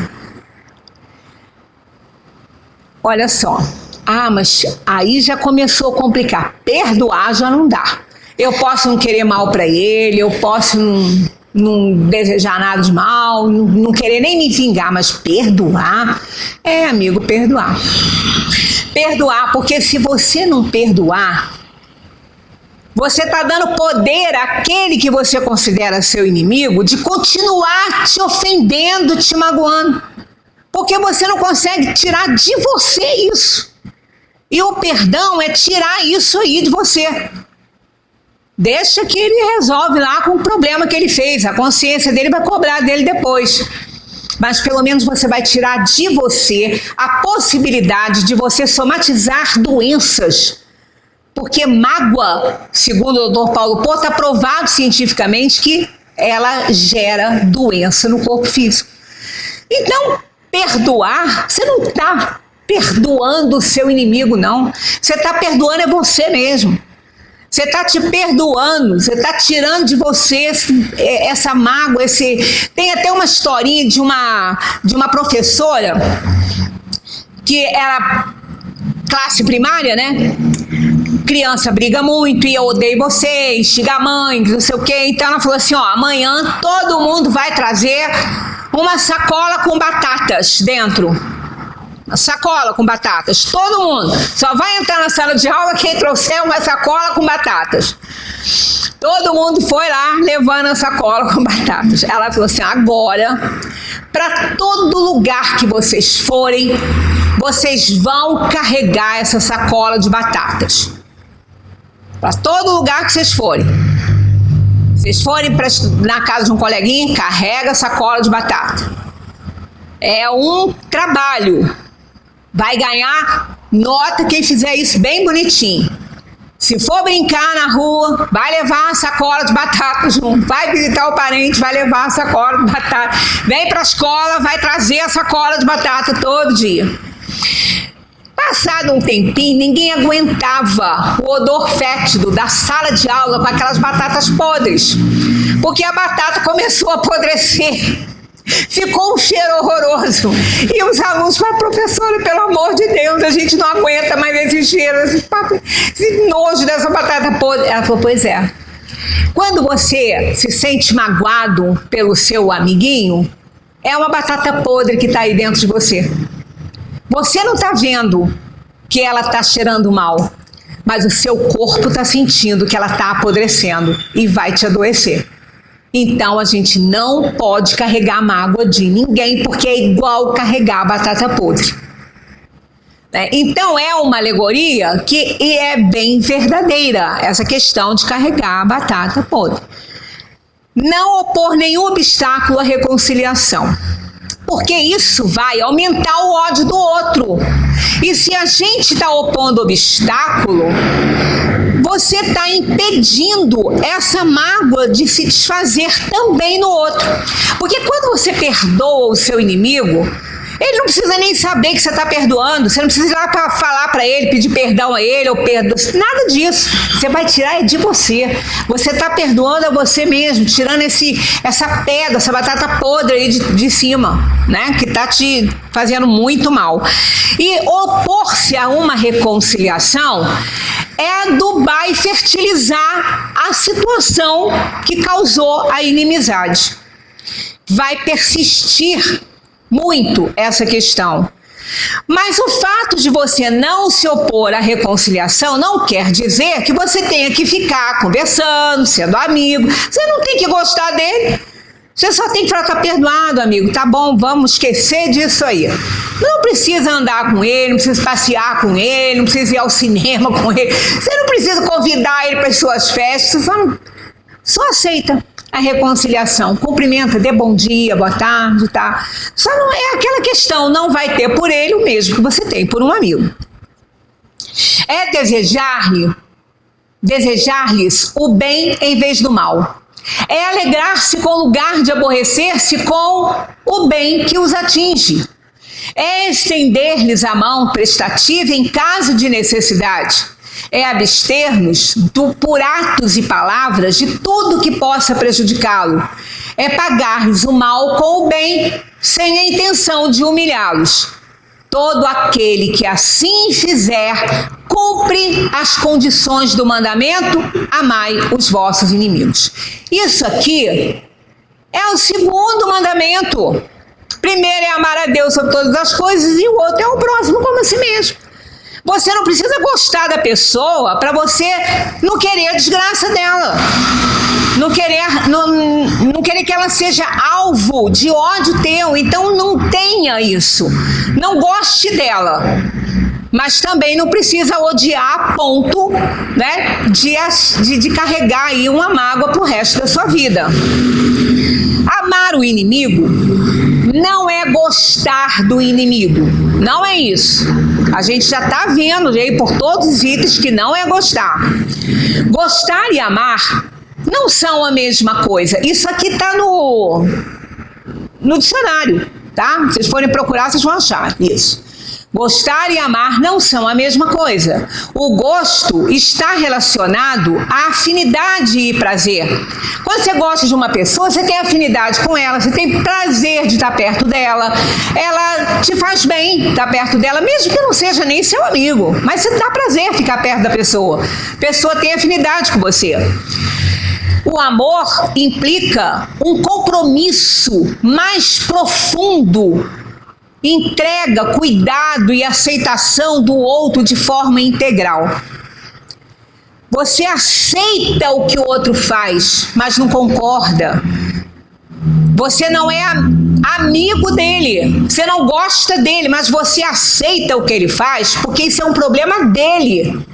Olha só. Ah, mas aí já começou a complicar. Perdoar já não dá. Eu posso não querer mal para ele, eu posso não desejar nada de mal, não querer nem me vingar, mas perdoar? É, amigo, perdoar. Perdoar, porque se você não perdoar, você está dando poder àquele que você considera seu inimigo de continuar te ofendendo, te magoando. Porque você não consegue tirar de você isso. E o perdão é tirar isso aí de você. Deixa que ele resolve lá com o problema que ele fez. A consciência dele vai cobrar dele depois. Mas pelo menos você vai tirar de você a possibilidade de você somatizar doenças. Porque mágoa, segundo o Dr. Paulo Pô, está provado cientificamente que ela gera doença no corpo físico. Então, perdoar, você não está perdoando o seu inimigo, não. Você está perdoando é você mesmo. Você está te perdoando, você está tirando de você essa mágoa, Tem até uma historinha de uma professora que era classe primária, né? Criança briga muito e eu odeio vocês, xinga a mãe, não sei o quê. Então ela falou assim, ó, amanhã todo mundo vai trazer uma sacola com batatas dentro. Uma sacola com batatas, todo mundo. Só vai entrar na sala de aula quem trouxer uma sacola com batatas. Todo mundo foi lá levando a sacola com batatas. Ela falou assim, agora, para todo lugar que vocês forem, vocês vão carregar essa sacola de batatas. Para todo lugar que vocês forem. Vocês forem na casa de um coleguinha, carrega a sacola de batata. É um trabalho. Vai ganhar nota quem fizer isso bem bonitinho. Se for brincar na rua, vai levar a sacola de batata junto. Vai visitar o parente, vai levar a sacola de batata. Vem para a escola, vai trazer a sacola de batata todo dia. Passado um tempinho, ninguém aguentava o odor fétido da sala de aula com aquelas batatas podres. Porque a batata começou a apodrecer. Ficou um cheiro horroroso. E os alunos falaram, professora, pelo amor de Deus, a gente não aguenta mais esse cheiro, esse nojo dessa batata podre. Ela falou, pois é. Quando você se sente magoado pelo seu amiguinho, é uma batata podre que está aí dentro de você. Você não está vendo que ela está cheirando mal, mas o seu corpo está sentindo que ela está apodrecendo e vai te adoecer. Então, a gente não pode carregar a mágoa de ninguém, porque é igual carregar a batata podre. Então, é uma alegoria que é bem verdadeira, essa questão de carregar a batata podre. Não opor nenhum obstáculo à reconciliação. porque isso vai aumentar o ódio do outro. E se a gente está opondo obstáculo, você está impedindo essa mágoa de se desfazer também no outro. Porque quando você perdoa o seu inimigo, ele não precisa nem saber que você está perdoando, você não precisa ir lá para falar para ele, pedir perdão a ele, ou nada disso. Você vai tirar de você. Você está perdoando a você mesmo, tirando essa pedra, essa batata podre aí de cima, né? Que está te fazendo muito mal. E opor-se a uma reconciliação é adubar e fertilizar a situação que causou a inimizade. Vai persistir muito essa questão. Mas o fato de você não se opor à reconciliação não quer dizer que você tenha que ficar conversando, sendo amigo. Você não tem que gostar dele. Você só tem que falar, tá perdoado, amigo, tá bom, vamos esquecer disso aí. Não precisa andar com ele, não precisa passear com ele, não precisa ir ao cinema com ele. Você não precisa convidar ele para as suas festas, só aceita a reconciliação, cumprimenta, dê bom dia, boa tarde, tá? Só não é aquela questão, não vai ter por ele o mesmo que você tem por um amigo. É desejar-lhes o bem em vez do mal. É alegrar-se com o lugar de aborrecer-se com o bem que os atinge. É estender-lhes a mão prestativa em caso de necessidade. É abster-nos por atos e palavras de tudo que possa prejudicá-lo. É pagar-lhes o mal com o bem, sem a intenção de humilhá-los. Todo aquele que assim fizer, cumpre as condições do mandamento, amai os vossos inimigos. Isso aqui é o segundo mandamento. Primeiro é amar a Deus sobre todas as coisas e o outro é o próximo como a si mesmo. Você não precisa gostar da pessoa para você não querer a desgraça dela. Não querer que ela seja alvo de ódio teu. Então não tenha isso. Não goste dela. Mas também não precisa odiar a ponto, né, de carregar aí uma mágoa pro resto da sua vida. Amar o inimigo não é gostar do inimigo. Não é isso. A gente já está vendo aí por todos os itens que não é gostar. Gostar e amar não são a mesma coisa. Isso aqui está no dicionário, tá? Se vocês forem procurar, vocês vão achar isso. Gostar e amar não são a mesma coisa. O gosto está relacionado à afinidade e prazer. Quando você gosta de uma pessoa, você tem afinidade com ela, você tem prazer de estar perto dela, ela te faz bem estar perto dela, mesmo que não seja nem seu amigo, mas você dá prazer ficar perto da pessoa. A pessoa tem afinidade com você. O amor implica um compromisso mais profundo, entrega, cuidado e aceitação do outro de forma integral. Você aceita o que o outro faz, mas não concorda. Você não é amigo dele, você não gosta dele, mas você aceita o que ele faz, porque isso é um problema dele.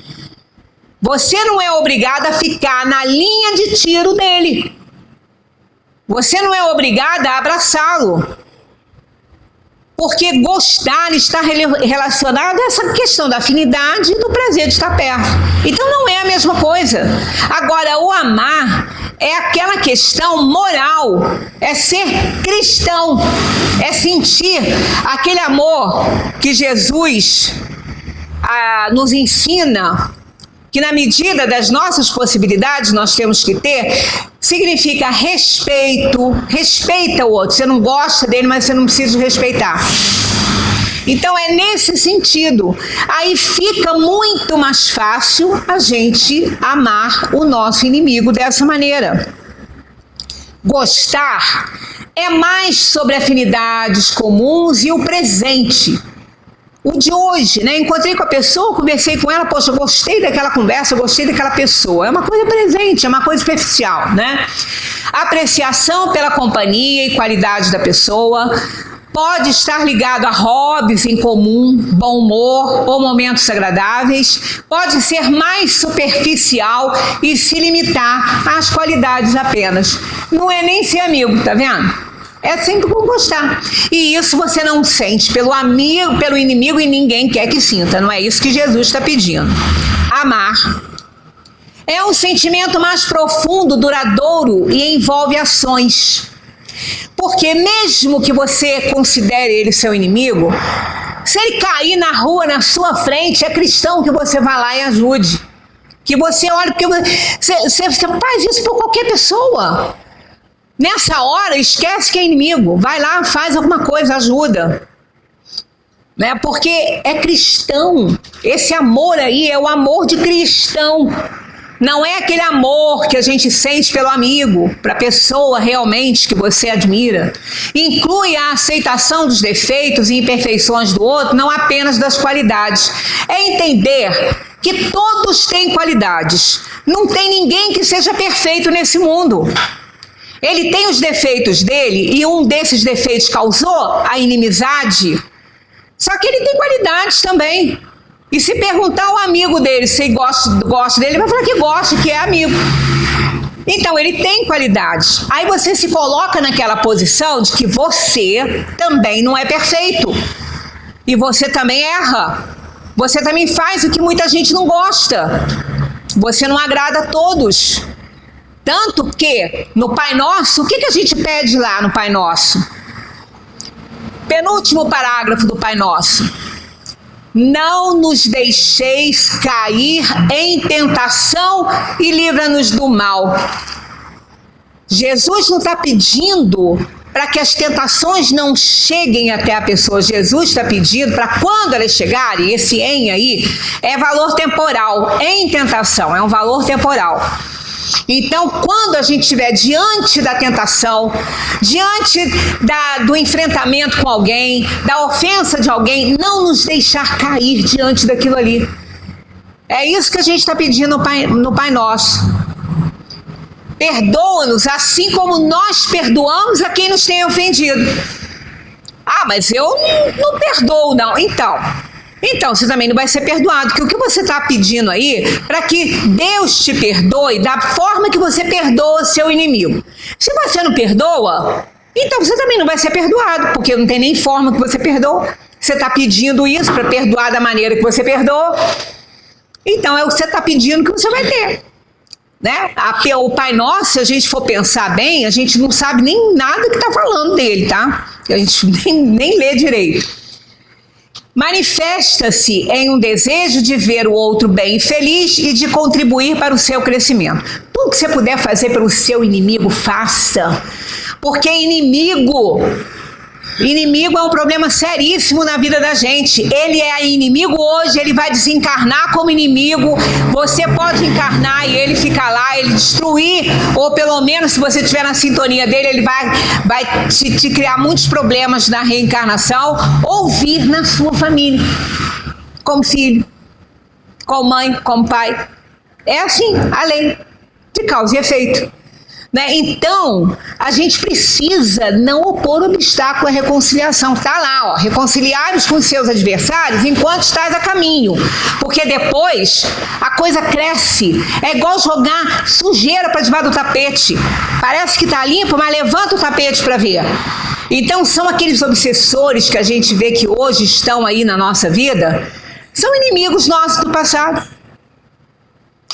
Você não é obrigado a ficar na linha de tiro dele. Você não é obrigado a abraçá-lo. Porque gostar está relacionado a essa questão da afinidade e do prazer de estar perto. Então não é a mesma coisa. Agora, o amar é aquela questão moral, é ser cristão, é sentir aquele amor que Jesus nos ensina, que na medida das nossas possibilidades nós temos que ter, significa respeito, respeita o outro. Você não gosta dele, mas você não precisa respeitar. Então é nesse sentido. Aí fica muito mais fácil a gente amar o nosso inimigo dessa maneira. Gostar é mais sobre afinidades comuns e o presente. O de hoje, né? Encontrei com a pessoa, conversei com ela, poxa, gostei daquela conversa, gostei daquela pessoa. É uma coisa presente, é uma coisa superficial, né? Apreciação pela companhia e qualidade da pessoa pode estar ligado a hobbies em comum, bom humor ou momentos agradáveis. Pode ser mais superficial e se limitar às qualidades apenas. Não é nem ser amigo, tá vendo? É sempre com gostar. E isso você não sente pelo amigo, pelo inimigo, e ninguém quer que sinta. Não é isso que Jesus está pedindo. Amar é um sentimento mais profundo, duradouro e envolve ações. Porque mesmo que você considere ele seu inimigo, se ele cair na rua, na sua frente, é cristão que você vá lá e ajude. Que você olhe, porque você faz isso por qualquer pessoa. Nessa hora, esquece que é inimigo. Vai lá, faz alguma coisa, ajuda. Né? Porque é cristão. Esse amor aí é o amor de cristão. Não é aquele amor que a gente sente pelo amigo, para a pessoa realmente que você admira. Inclui a aceitação dos defeitos e imperfeições do outro, não apenas das qualidades. É entender que todos têm qualidades. Não tem ninguém que seja perfeito nesse mundo. Ele tem os defeitos dele e um desses defeitos causou a inimizade. Só que ele tem qualidades também. E se perguntar ao amigo dele se gosta dele, ele vai falar que gosta, que é amigo. Então ele tem qualidades. Aí você se coloca naquela posição de que você também não é perfeito. E você também erra. Você também faz o que muita gente não gosta. Você não agrada a todos. Tanto que no Pai Nosso, o que a gente pede lá no Pai Nosso? Penúltimo parágrafo do Pai Nosso. Não nos deixeis cair em tentação e livra-nos do mal. Jesus não está pedindo para que as tentações não cheguem até a pessoa. Jesus está pedindo para quando elas chegarem, esse em aí é valor temporal. Em tentação, é um valor temporal. Então, quando a gente estiver diante da tentação, diante do enfrentamento com alguém, da ofensa de alguém, não nos deixar cair diante daquilo ali. É isso que a gente está pedindo no Pai Nosso. Perdoa-nos assim como nós perdoamos a quem nos tem ofendido. Ah, mas eu não perdoo, não. Então, você também não vai ser perdoado, porque o que você está pedindo aí, para que Deus te perdoe da forma que você perdoa seu inimigo. Se você não perdoa, então você também não vai ser perdoado, porque não tem nem forma que você perdoa. Você está pedindo isso para perdoar da maneira que você perdoa. Então é o que você está pedindo que você vai ter. Né? O Pai Nosso, se a gente for pensar bem, a gente não sabe nem nada que está falando dele, tá? A gente nem lê direito. Manifesta-se em um desejo de ver o outro bem e feliz e de contribuir para o seu crescimento. Tudo que você puder fazer pelo seu inimigo, faça. Porque inimigo é um problema seríssimo na vida da gente. Ele é inimigo hoje, ele vai desencarnar como inimigo. Você pode encarnar e ele ficar lá, ele destruir, ou pelo menos se você estiver na sintonia dele, ele vai te criar muitos problemas na reencarnação, ou vir na sua família, como filho, como mãe, como pai. É assim, a lei de causa e efeito. Né? Então, a gente precisa não opor obstáculo à reconciliação. Está lá, ó, reconciliar-os com seus adversários enquanto estás a caminho, porque depois a coisa cresce. É igual jogar sujeira para debaixo do tapete. Parece que está limpo, mas levanta o tapete para ver. Então, são aqueles obsessores que a gente vê que hoje estão aí na nossa vida, são inimigos nossos do passado.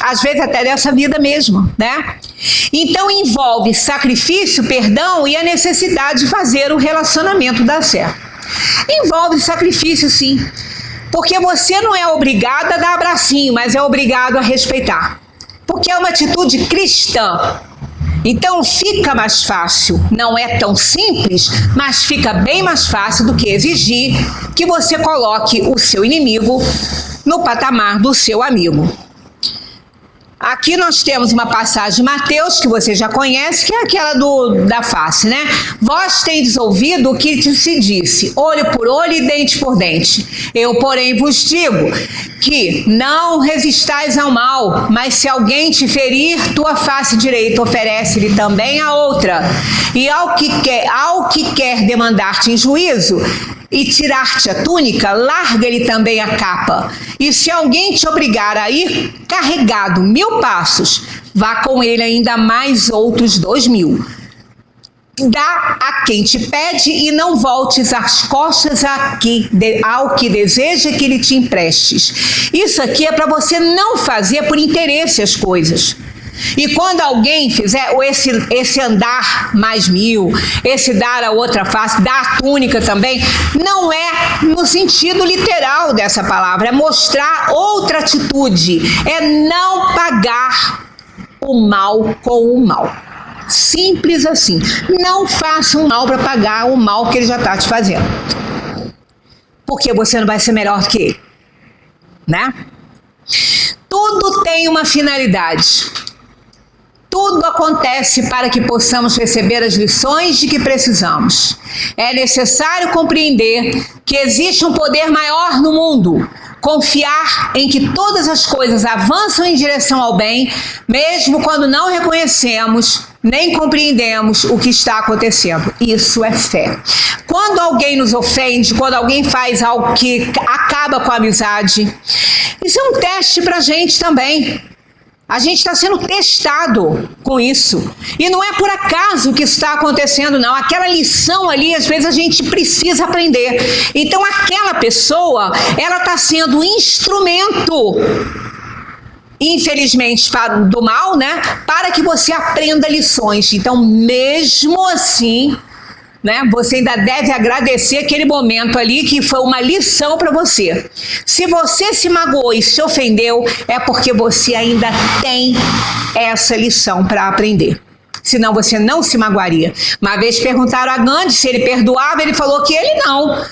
Às vezes até dessa vida mesmo, né? Então envolve sacrifício, perdão e a necessidade de fazer o relacionamento dar certo. Envolve sacrifício, sim. Porque você não é obrigado a dar abracinho, mas é obrigado a respeitar. Porque é uma atitude cristã. Então fica mais fácil. Não é tão simples, mas fica bem mais fácil do que exigir que você coloque o seu inimigo no patamar do seu amigo. Aqui nós temos uma passagem de Mateus, que você já conhece, que é aquela da face, né? Vós tendes ouvido o que se disse, olho por olho e dente por dente. Eu, porém, vos digo que não resistais ao mal, mas se alguém te ferir tua face direita, oferece-lhe também a outra. E ao que quer demandar-te em juízo e tirar-te a túnica, larga-lhe também a capa. E se alguém te obrigar a ir carregado 1000 passos, vá com ele ainda mais outros 2000. Dá a quem te pede e não voltes as costas ao que deseja que ele te emprestes. Isso aqui é para você não fazer por interesse as coisas. E quando alguém fizer esse andar mais 1000, esse dar a outra face, dar a túnica também, não é no sentido literal dessa palavra, é mostrar outra atitude, é não pagar o mal com o mal. Simples assim. Não faça um mal para pagar o mal que ele já está te fazendo. Porque você não vai ser melhor que ele, né? Tudo tem uma finalidade. Tudo acontece para que possamos receber as lições de que precisamos. É necessário compreender que existe um poder maior no mundo. Confiar em que todas as coisas avançam em direção ao bem, mesmo quando não reconhecemos nem compreendemos o que está acontecendo. Isso é fé. Quando alguém nos ofende, quando alguém faz algo que acaba com a amizade, isso é um teste para a gente também. A gente está sendo testado com isso. E não é por acaso que isso está acontecendo, não. Aquela lição ali, às vezes, a gente precisa aprender. Então, aquela pessoa, ela está sendo instrumento, infelizmente, do mal, né? Para que você aprenda lições. Então, mesmo assim, né, você ainda deve agradecer aquele momento ali que foi uma lição para você. Se você se magoou e se ofendeu, é porque você ainda tem essa lição para aprender. Senão você não se magoaria. Uma vez perguntaram a Gandhi se ele perdoava, ele falou que ele não.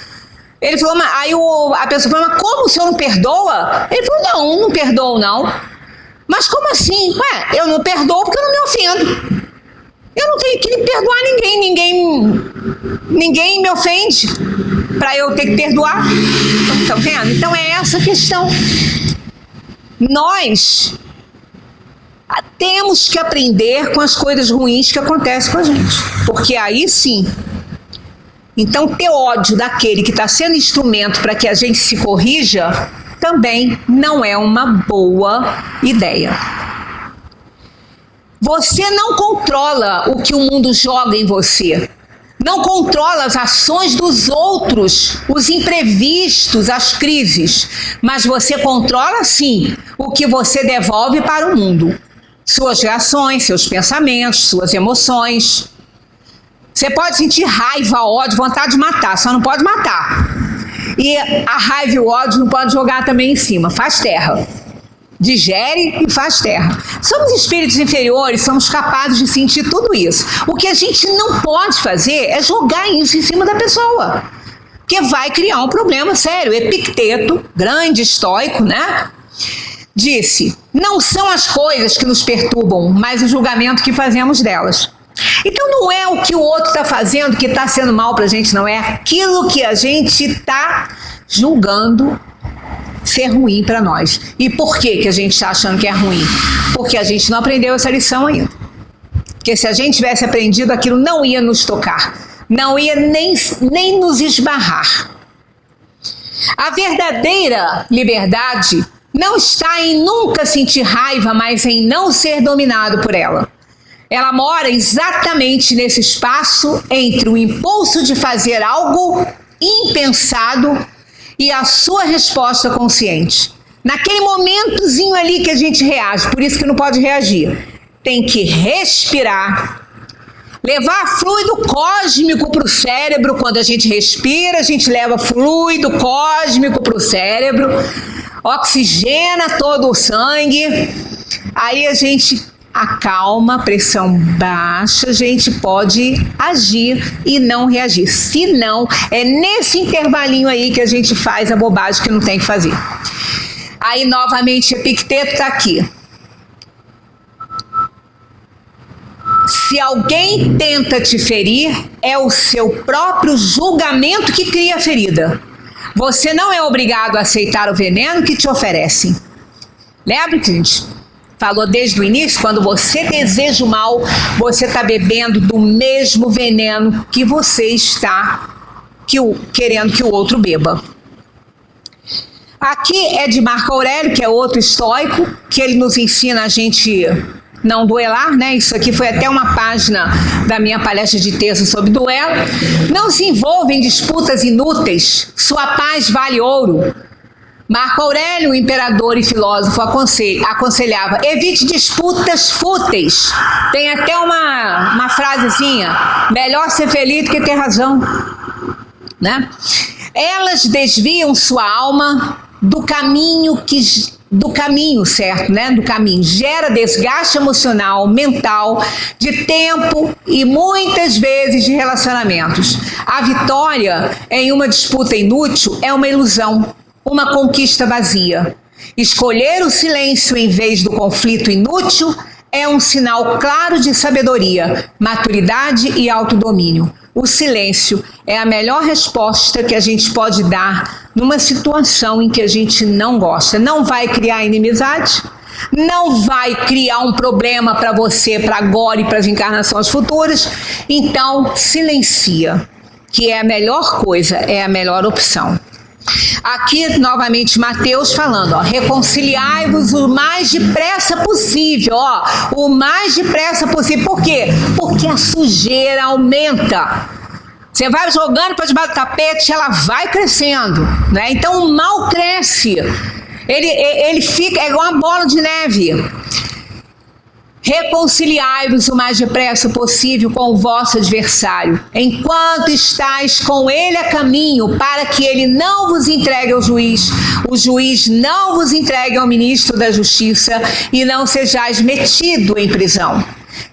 Ele falou, aí a pessoa falou, mas como o senhor não perdoa? Ele falou, não perdoo não. Mas como assim? Eu não perdoo porque eu não me ofendo. Eu não tenho que perdoar ninguém me ofende para eu ter que perdoar. Estão vendo? Então é essa a questão. Nós temos que aprender com as coisas ruins que acontecem com a gente, porque aí sim. Então ter ódio daquele que está sendo instrumento para que a gente se corrija também não é uma boa ideia. Você não controla o que o mundo joga em você. Não controla as ações dos outros, os imprevistos, as crises. Mas você controla, sim, o que você devolve para o mundo. Suas reações, seus pensamentos, suas emoções. Você pode sentir raiva, ódio, vontade de matar, só não pode matar. E a raiva e o ódio não pode jogar também em cima, faz terra. Digere e faz terra. Somos espíritos inferiores, somos capazes de sentir tudo isso. O que a gente não pode fazer é jogar isso em cima da pessoa, porque vai criar um problema sério. Epicteto, grande estoico, né? Disse, não são as coisas que nos perturbam, mas o julgamento que fazemos delas. Então não é o que o outro está fazendo que está sendo mal para a gente, não. É aquilo que a gente está julgando ser ruim para nós. E por que a gente está achando que é ruim? Porque a gente não aprendeu essa lição ainda. Porque se a gente tivesse aprendido, aquilo não ia nos tocar, não ia nem nos esbarrar. A verdadeira liberdade não está em nunca sentir raiva, mas em não ser dominado por ela. Ela mora exatamente nesse espaço entre o impulso de fazer algo impensado e a sua resposta consciente. Naquele momentozinho ali que a gente reage, por isso que não pode reagir. Tem que respirar, levar fluido cósmico para o cérebro. Quando a gente respira, a gente leva fluido cósmico para o cérebro, oxigena todo o sangue, aí a gente acalma, pressão baixa, a gente pode agir e não reagir. Se não, é nesse intervalinho aí que a gente faz a bobagem que não tem que fazer. Aí, novamente, Epicteto está aqui. Se alguém tenta te ferir, é o seu próprio julgamento que cria a ferida. Você não é obrigado a aceitar o veneno que te oferecem. Lembra que a gente falou desde o início? Quando você deseja o mal, você está bebendo do mesmo veneno que você está querendo que o outro beba. Aqui é de Marco Aurélio, que é outro estoico, que ele nos ensina a gente não duelar, né? Isso aqui foi até uma página da minha palestra de texto sobre duelo. Não se envolva em disputas inúteis, sua paz vale ouro. Marco Aurélio, o imperador e filósofo, aconselhava: evite disputas fúteis. Tem até uma frasezinha: melhor ser feliz do que ter razão, né? Elas desviam sua alma do caminho certo, né? Do caminho. Gera desgaste emocional, mental, de tempo e muitas vezes de relacionamentos. A vitória em uma disputa inútil é uma ilusão, uma conquista vazia. Escolher o silêncio em vez do conflito inútil é um sinal claro de sabedoria, maturidade e autodomínio. O silêncio é a melhor resposta que a gente pode dar numa situação em que a gente não gosta. Não vai criar inimizade, não vai criar um problema para você, para agora e para as encarnações futuras. Então, silencia, que é a melhor coisa, é a melhor opção. Aqui, novamente, Mateus falando, ó, reconciliai-vos o mais depressa possível, ó, o mais depressa possível. Por quê? Porque a sujeira aumenta. Você vai jogando para debaixo do tapete, ela vai crescendo, né? Então, o mal cresce. Ele fica, é igual uma bola de neve. Reconciliai-vos o mais depressa possível com o vosso adversário, enquanto estáis com ele a caminho, para que ele não vos entregue ao juiz, o juiz não vos entregue ao ministro da justiça e não sejais metido em prisão.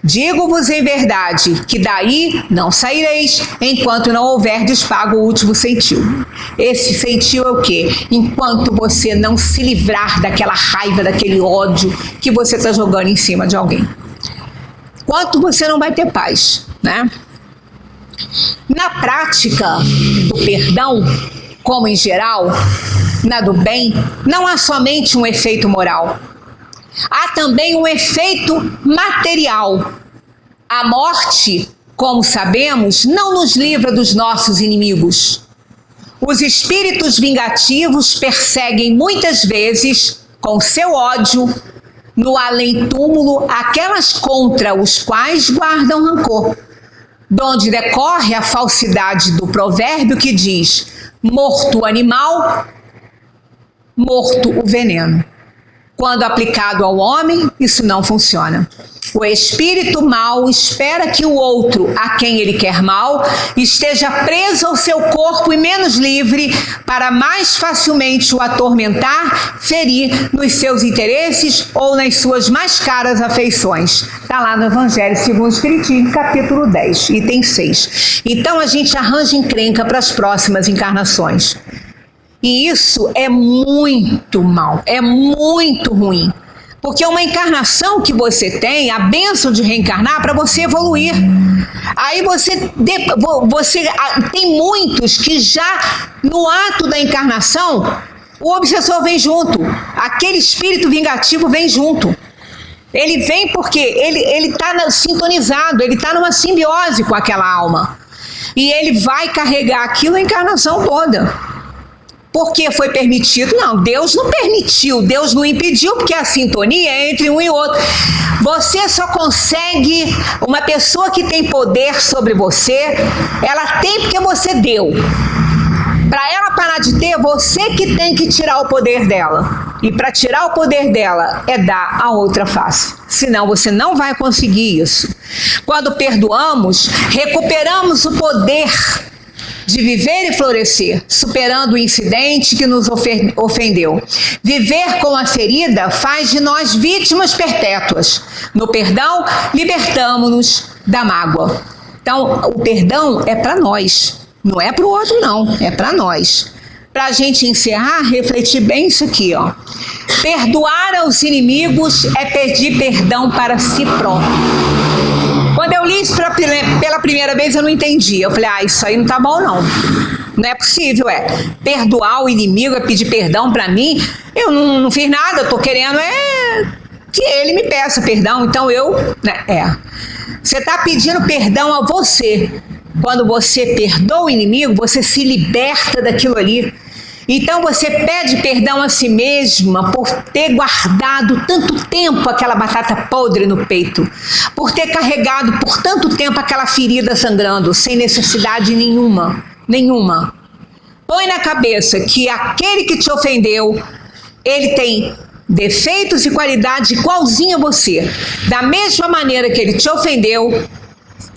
Digo-vos em verdade que daí não saireis enquanto não houverdes pago o último centil. Esse centil é o quê? Enquanto você não se livrar daquela raiva, daquele ódio que você está jogando em cima de alguém. Enquanto você não vai ter paz, né? Na prática do perdão, como em geral, na do bem, não há somente um efeito moral. Há também um efeito material. A morte, como sabemos, não nos livra dos nossos inimigos. Os espíritos vingativos perseguem muitas vezes, com seu ódio, no além-túmulo, aquelas contra os quais guardam rancor, donde decorre a falsidade do provérbio que diz: morto o animal, morto o veneno. Quando aplicado ao homem, isso não funciona. O espírito mau espera que o outro, a quem ele quer mal, esteja preso ao seu corpo e menos livre, para mais facilmente o atormentar, ferir nos seus interesses ou nas suas mais caras afeições. Está lá no Evangelho segundo o Espiritismo, capítulo 10, item 6. Então a gente arranja encrenca para as próximas encarnações. E isso é muito mal, é muito ruim. Porque uma encarnação que você tem, a bênção de reencarnar para você evoluir. Aí você tem muitos que já no ato da encarnação, o obsessor vem junto, aquele espírito vingativo vem junto. Ele vem porque ele está sintonizado, ele está numa simbiose com aquela alma. E ele vai carregar aquilo a encarnação toda. Por que foi permitido? Não, Deus não permitiu, Deus não impediu, porque a sintonia é entre um e outro. Você só consegue, uma pessoa que tem poder sobre você, ela tem porque você deu. Para ela parar de ter, você que tem que tirar o poder dela. E para tirar o poder dela é dar a outra face. Senão você não vai conseguir isso. Quando perdoamos, recuperamos o poder de viver e florescer, superando o incidente que nos ofendeu. Viver com a ferida faz de nós vítimas perpétuas. No perdão, libertamo-nos da mágoa. Então, o perdão é para nós, não é para o outro não, é para nós. Para a gente encerrar, refletir bem isso aqui, ó. Perdoar aos inimigos é pedir perdão para si próprio. Quando eu li isso pela primeira vez, eu não entendi. Eu falei, isso aí não tá bom, não. Não é possível, perdoar o inimigo, é pedir perdão para mim. Eu não fiz nada, eu tô querendo que ele me peça perdão. Então você tá pedindo perdão a você. Quando você perdoa o inimigo, você se liberta daquilo ali. Então você pede perdão a si mesma por ter guardado tanto tempo aquela batata podre no peito, por ter carregado por tanto tempo aquela ferida sangrando, sem necessidade nenhuma. Põe na cabeça que aquele que te ofendeu, ele tem defeitos e qualidades igualzinho a você. Da mesma maneira que ele te ofendeu,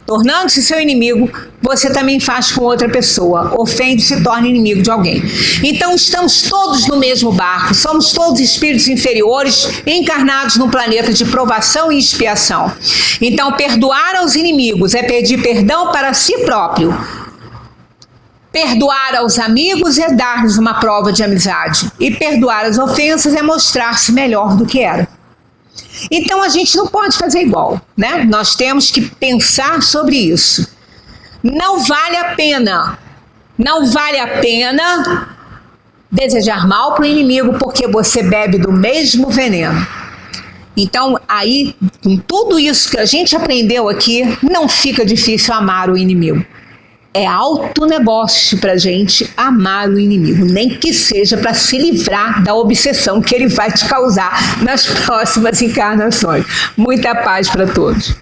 tornando-se seu inimigo, você também faz com outra pessoa. Ofende e se torna inimigo de alguém. Então estamos todos no mesmo barco, somos todos espíritos inferiores encarnados num planeta de provação e expiação. Então perdoar aos inimigos é pedir perdão para si próprio. Perdoar aos amigos é dar-lhes uma prova de amizade. E perdoar as ofensas é mostrar-se melhor do que era. Então a gente não pode fazer igual, né? Nós temos que pensar sobre isso. Não vale a pena desejar mal para o inimigo, porque você bebe do mesmo veneno. Então aí, com tudo isso que a gente aprendeu aqui, não fica difícil amar o inimigo. É alto negócio para a gente amar o inimigo, nem que seja para se livrar da obsessão que ele vai te causar nas próximas encarnações. Muita paz para todos.